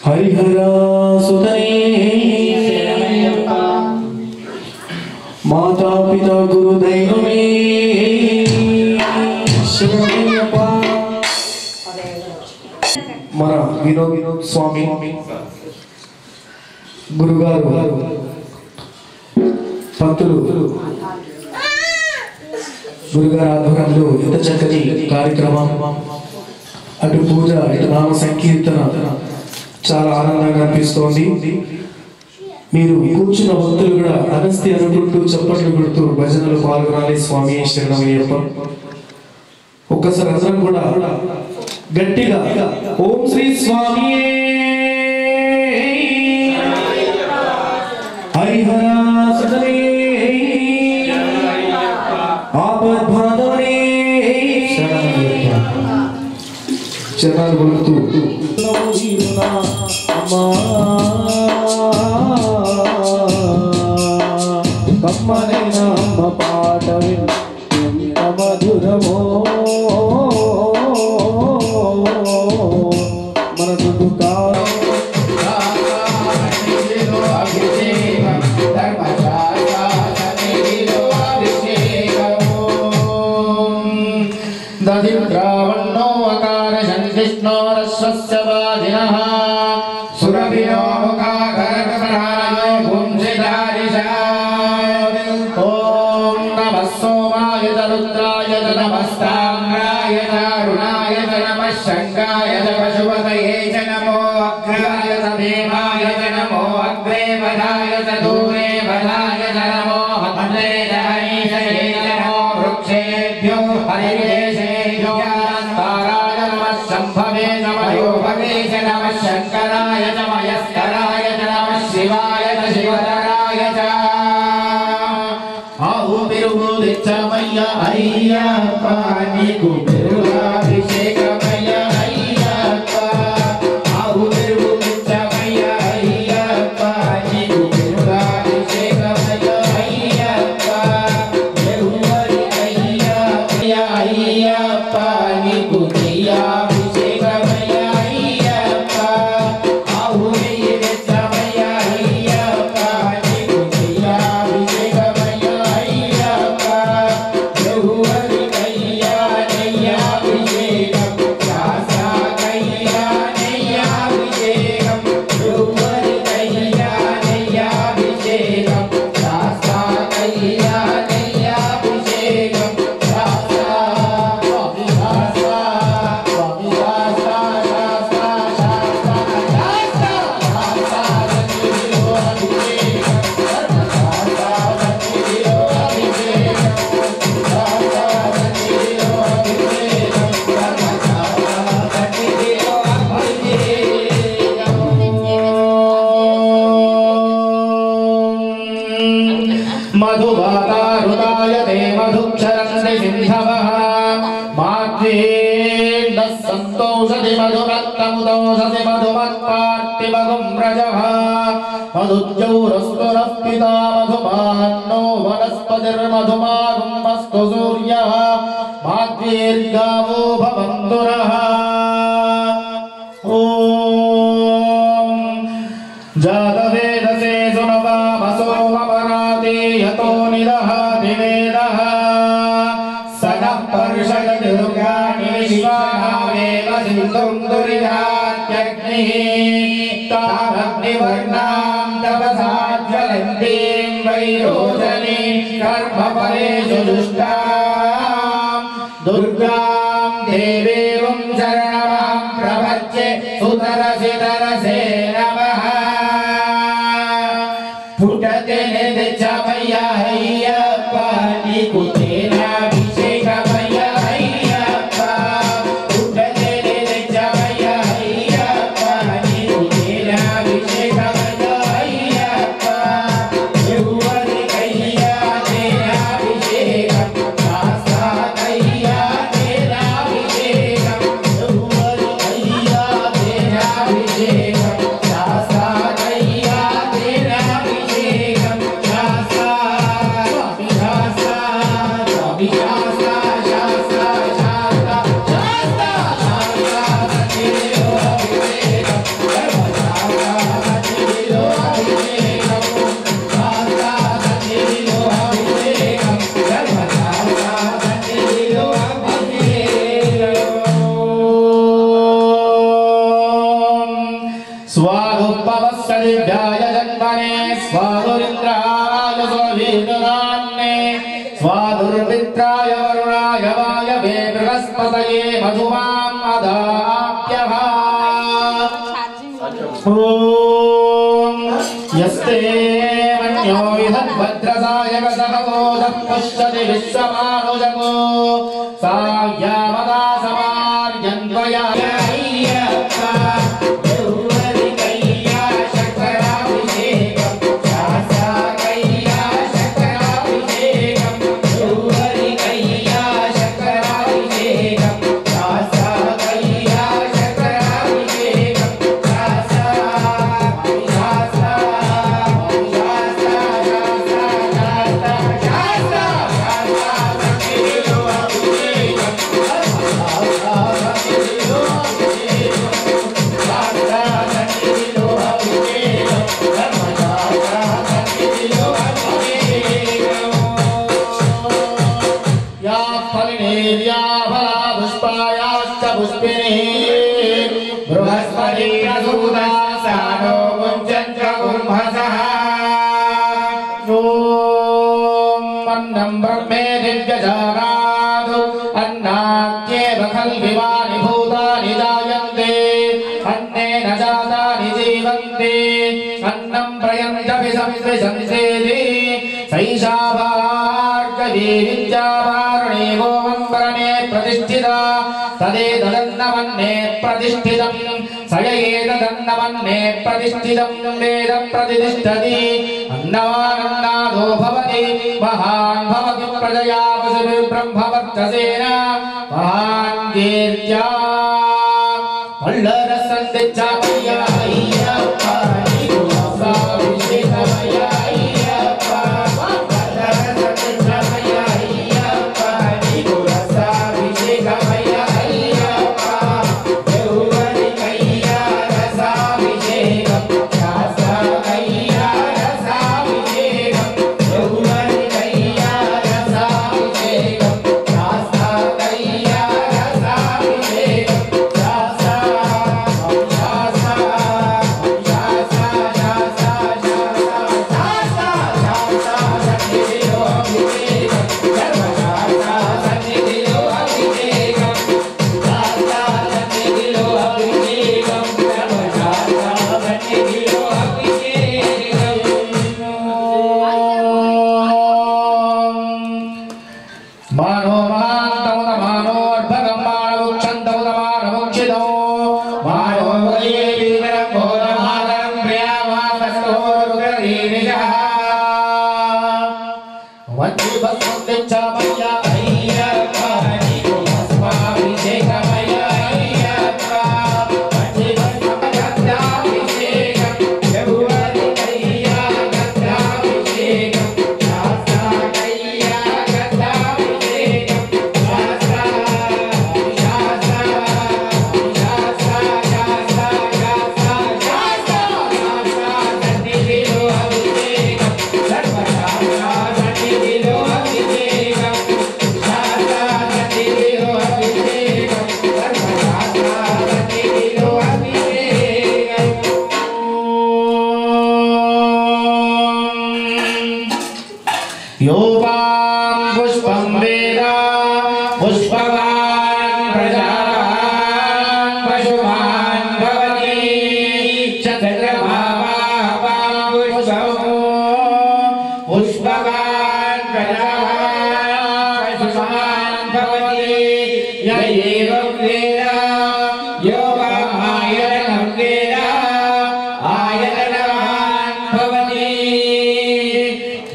हरिहर सुतने शरणमయ్యప్ప माता पिता गुरु दैवमे शरणमయ్యప్ప మన వినోద్ స్వామి గురుగారు భక్తులు గురుగారి ఆధ్వర్యంలో ఎంత చక్కని కార్యక్రమం, అటు పూజ ఇటు నామ సంకీర్తన చాలా ఆనందంగా అనిపిస్తోంది. మీరు కూర్చున్న భక్తులు కూడా అగస్తి అనుకుంటూ చప్పట్లు కొడుతూ భజనలు పాల్గొనాలి. స్వామి శరణమయ్యప్ప. ఒక్కసారి అందరం కూడా గట్టిగా ఓం శ్రీ స్వామి హరిహర సదనే ఆపద్బాంధవనే చరణాలు కొడుతూ కమ్మనైన అమ్మ పాట ఎంత మధురమో మన దుఃఖాలు दधिद्रावण्णो अकारशन्तिष्णोरश्वस्य वाजिनः सुरभिनो मुखाकरकमलाय पुंसिदारिशा ॐ नमः सोमाय च रुद्राय च नमस्ताम्राय च अरुणाय च नमः शङ्काय च पशुपतये च नमो अग्राय च भीमाय च नमो अग्रे वधाय च दूरे वधाय च नमो हते च हनीशये च नमो वृक्षेभ्यो हरिकेशेभ्यो ताराय नमः शम्भवे नमः योभवे च नमः शङ्कराय च मयस्कराय च नमः शिवाय च शिवतराय च आहुतिरुदिच्छमय्य अय्यप्प नीकु तिरुभिषेकमय्य अय्यप्प आहुतिरुदिच्छमय्य अय्यप्प नीकु तिरुभिषेकमय्य अय्यप्प तिरुवरि अय्यप्प नीकु तिरुभिषेकमय्य अय्यप्प आहुतिरुदिच्छमय्य अय्यप्प नीकु तिरुभिषेकमय्य अय्यप्प तिरुवरि अय्यप्प शास्त्रा कय्यानय्याभिषेकं तिरुवरि अय्यप्प शास्त्रा कय्यानय्याभिषेकं शास्त्रा स्वामी शास्त्रा स्वामी शास्त्रा शास्त्रा शास्त्रा शास्त्रा मधुवातारुदाय ते मधुक्षरन्ति सिन्धवः माध्वेन्दः सन्तोषति मधुरक्तमुदोषति मधुमत्पार्थिमधुं रजः मधुज्यौरस्तुरः पिता मधुमान्नो वनस्पतिर्मधुमागुमस्तु सूर्यः माध्वेर्गावो भवन्तु नः ॐ जातवेदसे सुनवामसोमपराते यतो निदहति वेदः सनः पर्षदति दुर्गाणि विश्वानामेव सिन्धुं दुरितात्यग्निः तामग्निवर्णां तपसा ज्वलन्तीं वैरोचनीं कर्मफलेषु दुष्टां दुर्गां देवीं शरणमां प्रपद्ये सुतरसि तरसे नमः पुटते नित्यमय्य अय्यप्प स्वादुर्मित्राय वरुणाय वायवे बृहस्पतये मधुमाम् अदाप्यः ॐ यस्ते मन्यो विधद्भद्रसाय कसहवोदः पश्यति विश्वमानुजको साव्यामदा समार्यन्वयाय प्रतिष्ठिता तदेतदन्नमन्ये प्रतिष्ठितं सयेतदन्नमन्ये प्रतिष्ठितं वेद प्रतिष्ठति अन्नवानन्नादो भवति महान् भवति प्रजया वसुभिर्ब्रह्मवर्चसेन महान् कीर्त्या वल्लरसन्दिच्छामय्या अय्यप्पा निगुणसाभिषेकमय्या अय्यप्पा वल्लरसन्दिच्छामय्या अय्यप्पा निगुणसाभिषेकमय्या अय्यप्पा देवरिकय्या रसाभिषेकं रासकय्या रसाभिषेकं देवरिकय्या रसाभिषेकं रासकय्या रसाभिषेकं पुष्पवान् प्रजावान्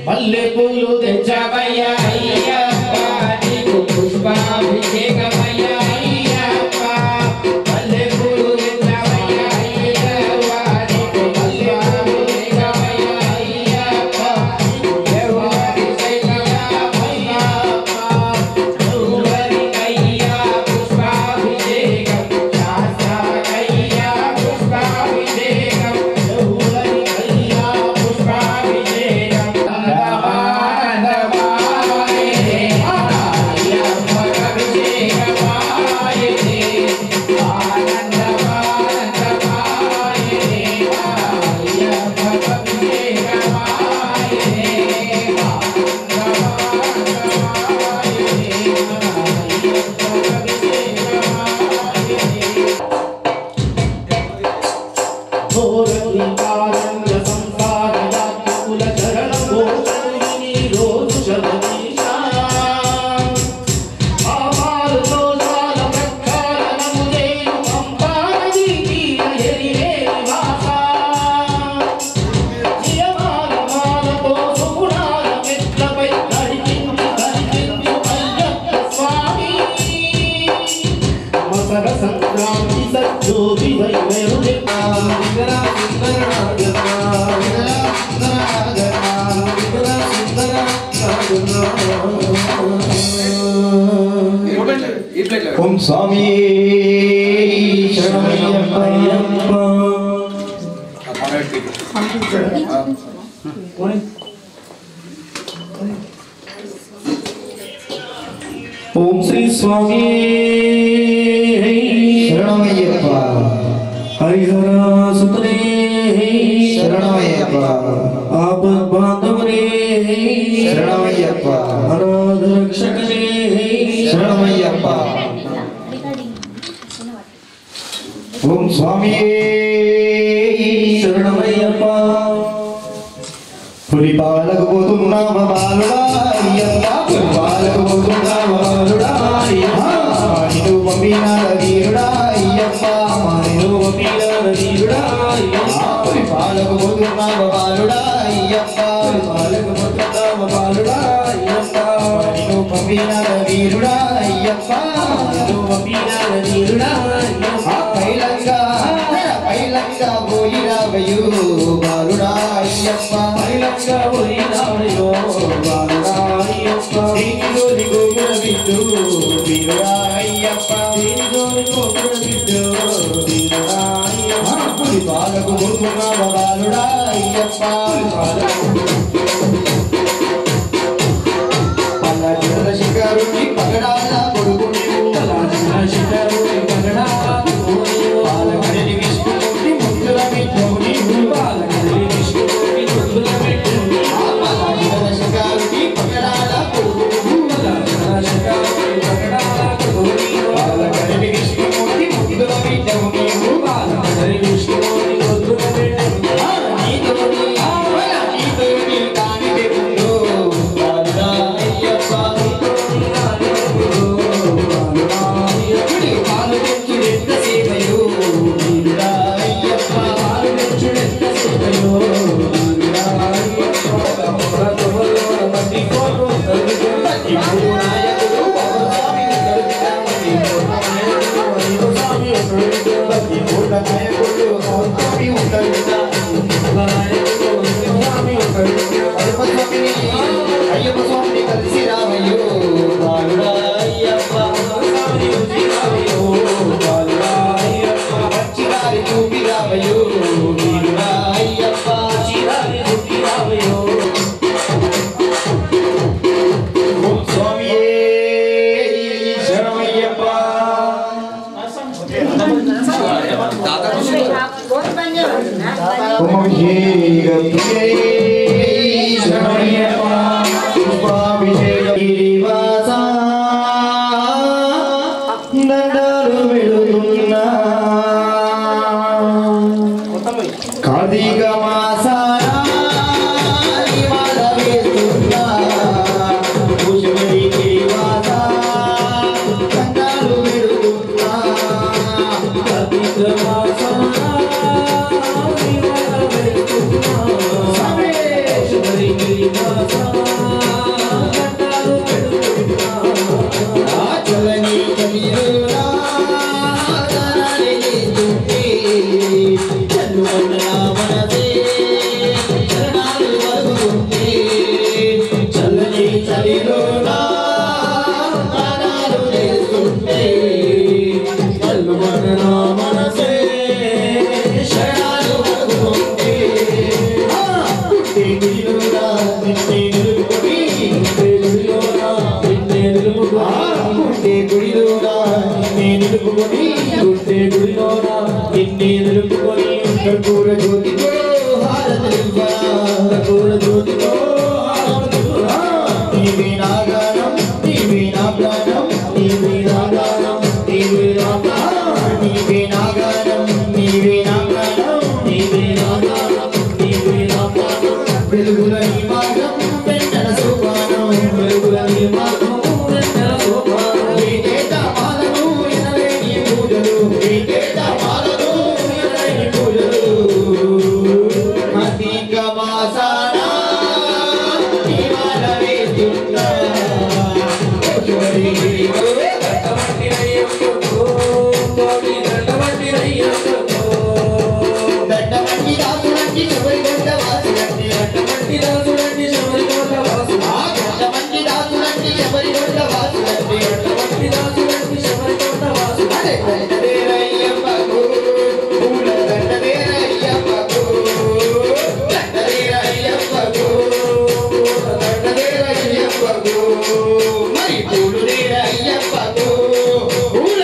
మల్లె పూలు తెచ్చవయ్య అయ్యప్ప నీకు పుష్పాభిషేకమయ్య అయ్యప్ప మల్లె పూలు తెచ్చవయ్య అయ్యప్ప నీకు పుష్పాభిషేకమయ్య అయ్యప్ప దేవాభిషేకమయ్య అయ్యప్ప గౌరవరికయ్య పుష్పాభిషేకం శాస్త్రకయ్య పుష్పాభిషేకం గౌరవరికయ్య పుష్పాభిషేకం సంక్రాంతి సజ్జోగి ఓం స్వామి శరణమయ్యప్ప ఓం శ్రీ స్వామి శరణమయ్యప్ప హరిహర సుతనే శరణమయ్యప్ప ఆపద్ బాంధవనే శరణమయ్యప్ప అనాథ రక్షకనే శరణమయ్యప్ప ఓం స్వామి శరణమయ్యప్ప పులిపాలకు పోతున్నామ బాలుడా అయ్యప్ప పులిపాలకు పోతున్నామ బాలుడా అయ్యప్ప మానిను పంపినాల వీరుడా అయ్యప్ప మానిను పంపినాల వీరుడా అయ్యప్ప పులిపాలకు పోతున్నామ బాలుడా అయ్యప్ప పులిపాలకు పోతున్నామ బాలుడా అయ్యప్ప మానిను పంపినాల వీరుడా అయ్యప్ప మానిను పంపినాల వీరుడా అయ్యప్ప పైలంగా పోయిరావయు బాలుడా అయ్యప్ప పైలంగా పోయిరావయో బాలుడా అయ్యప్ప దీనిలోని గోపుర బిడ్డు వీరుడా అయ్యప్ప దీనిలోని గోపుర బిడ్డు వీరుడా అయ్యప్ప పులిపాలకు పోతున్నావ బాలుడా అయ్యప్ప పల్లకిల శిఖరుని పగడాల కొడుకు శిఖరుని పగడాల పాలకడిని విష్ణుమూర్తి ముద్దుల విష్ణుని పాలకడిని విష్ణుమూర్తి ముద్దుల విష్ణుని పాలకడిన శిఖరుని పగడాల కొడుకు శిఖరుని పగడాల కొడుకు పాలకడిని విష్ణుమూర్తి ముద్దుల విష్ణుని పాలకడిని విష్ణుమూర్తి ముద్దుల విష్ణుని నీతోని కాని దేవుడు బాలుడా అయ్యప్ప పాలు తెచ్చుడెంత సేవయో వీరుడా అయ్యప్ప పాలు తెచ్చుడెంత సేవయో వీరుడా అయ్యప్ప ఇప్పుడు నాయకుడు స్వామి నాయకుడు స్వామి ఉంటాడు అయ్యప్ప స్వామిని కలిసి రావయ్యో బాలుడా అయ్యప్ప చిరారి చూపి రావయ్యో వీరుడా అయ్యప్ప ఓం స్వామియే శరణమయ్యప్ప ఓం శ్రీ గణపతే శరణమయ్యప్ప పుష్పాభిషేక గుడిలోనా నిన్నే నిలుపుకొని గుండె గుడిలోనా నిన్నే నిలుపుకొని కర్పూర జ్యోతితో హారతివ్వరా కర్పూర జ్యోతితో నీవే నా గానం నీవే నా ప్రాణం నీవే నా గానం నీవే నా ప్రాణం నీవే నా గానం నీవే నా ప్రాణం నీవే నా గానం నీవే నా ప్రాణం వెలుగుల నీ మార్గం వెంటన సోపానం వెలుగుల నీ మార్గం వెంటన సోపానం ఏకేట మాలను ఎనలేని పూజలు ఏకేట మాలను ఎనలేని పూజలు కార్తీక మాసాన దీవాల వేస్తున్నా దండమంటి దాసులంటి శబరి గొడ్డ వాసులంటి దండమంటి దాసులంటి శబరి గొడ్డ వాసులంటి దండమంటి దాసులంటి శబరి గొడ్డ వాసులంటి దండమంటి దాసులంటి శబరి గొడ్డ వాసులంటి దండదేరయ్యప్పకు పూల దండదేరయ్యప్పకు దండదేరయ్యప్పకు దండదేరయ్యప్పకు మరి పూలు దేరయ్యప్పకు పూల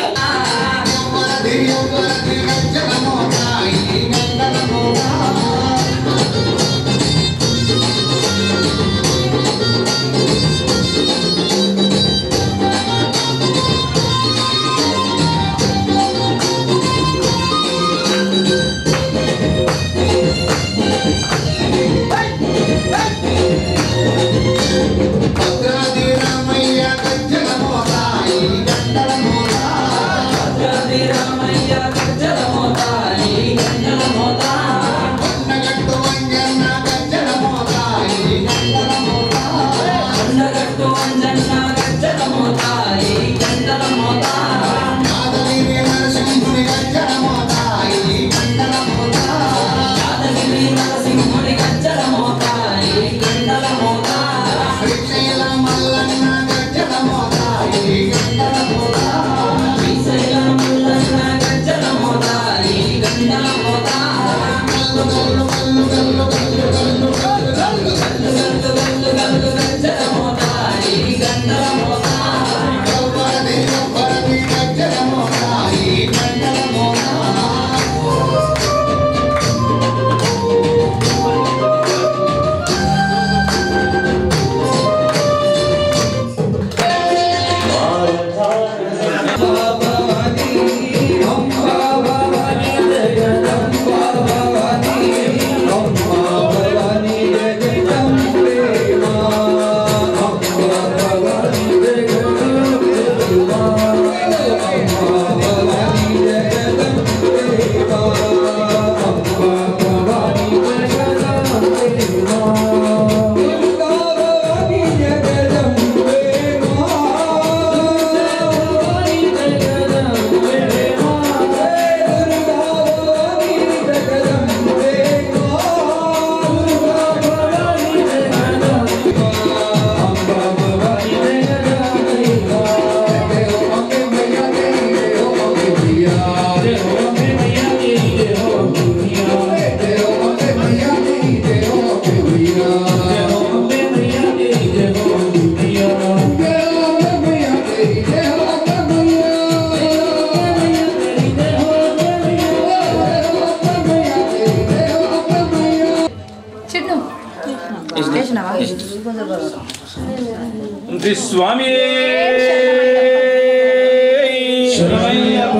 స్వామి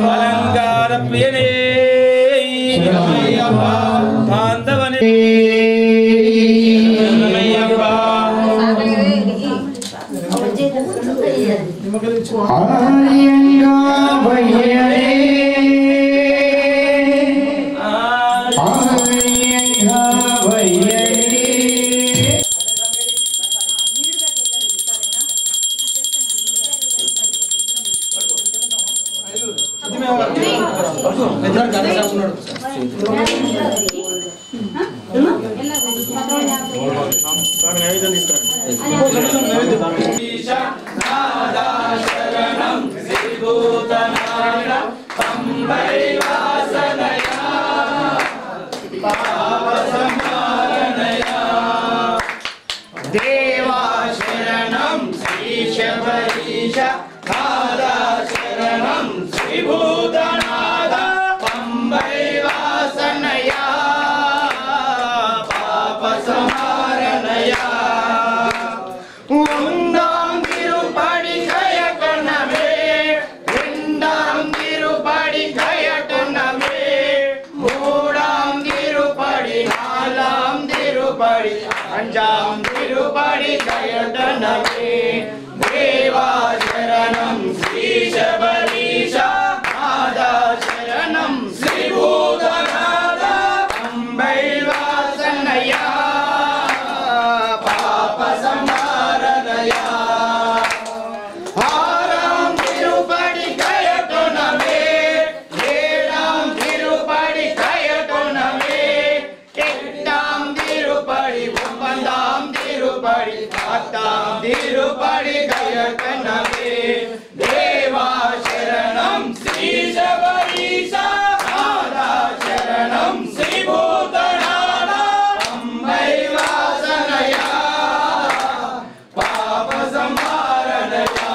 అలంకార ప్రియనే బాంధవనే తిరుపడి కయటనమే దేవా శరణం శ్రీ శబరీశ నాదా శరణం శ్రీ భూతనాథ అంబై వాసనయా పాప సంహారణయా ఆరాం తిరుపడి కయటనమే ఏడాం తిరుపడి కయటనమే ఎట్టాం తిరుపడి ఒప్పందాం తిరుపడి పత్తాం తిరుపడి కయటనమే దేవా శరణం శ్రీ శబరీశ నాదా శరణం శ్రీ భూతనాథ అంబై వాసనయా పాప సంహారణయా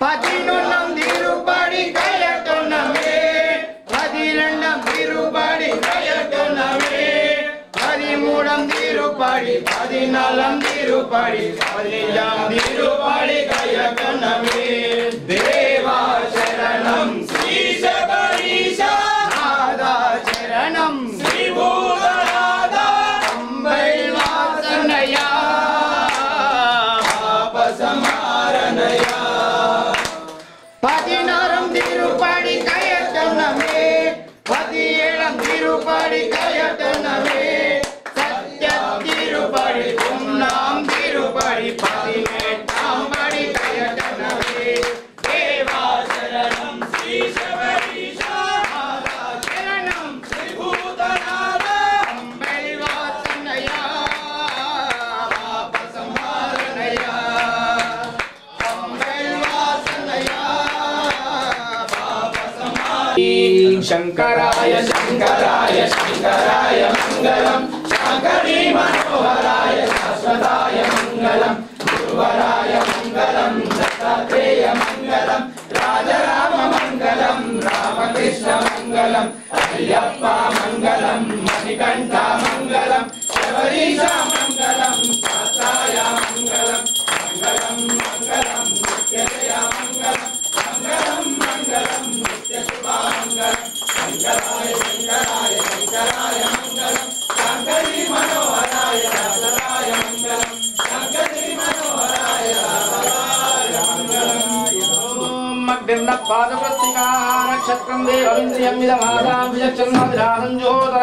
பதினொன்னம் திருப்படி கயட்டொன்னமே பதிரெண்டாம் திருப்படி கயட்டொன்னமே பதிமூணாம் திருப்படி பதினாலாம் திருப்படி பதினஞ்சாம் திருப்படி கயட்டொன்னமே தேவா சரணம் ஸ்ரீ சபரீஷ நாதா சரணம் ஸ்ரீ பூதநாத அம்பை வாசனயா பாப சமாரணயா பதினாறாம் திருப்படி கயட்டொன்னமே பதினேழாம் திருப்படி கயட்டொன்னமே சத்ய திருப்படி ஒன்னாம் திருப்படி பதினெட்டாம் படி கயட்டொன்னமே தேவா சரணம் ஸ்ரீ சபரீஷ நாதா சரணம் ஸ்ரீ பூதநாத அம்பை வாசனயா பாப சம்ஹாரணயா शंकराय शंकराय शंकराय मंगलम शंकरी मनोहराय शाश्वताय मंगलम गुरुवराय मंगलम दत्तात्रेय मंगलम राजराम मंगलम रामकृष्ण मंगलम अय्यप्पा मंगलम मणिकंठ मंगलम शबरीश मंगलम शास्त्राय मंगलम मंगलम मंगलम नित्यजय मंगलम मंगलम मंगलम नित्यशुभमंगलम शंकराय शंकराय शंकराय मंगलम शंकरी मनोहराय शाश्वताय मंगलम शंकरी मनोहराय शाश्वताय मंगलम मग्न पादप्रतिका नक्षत्रं देवविन्द्रियं विदमादां विचक्षन्मधिरासं ज्योतिः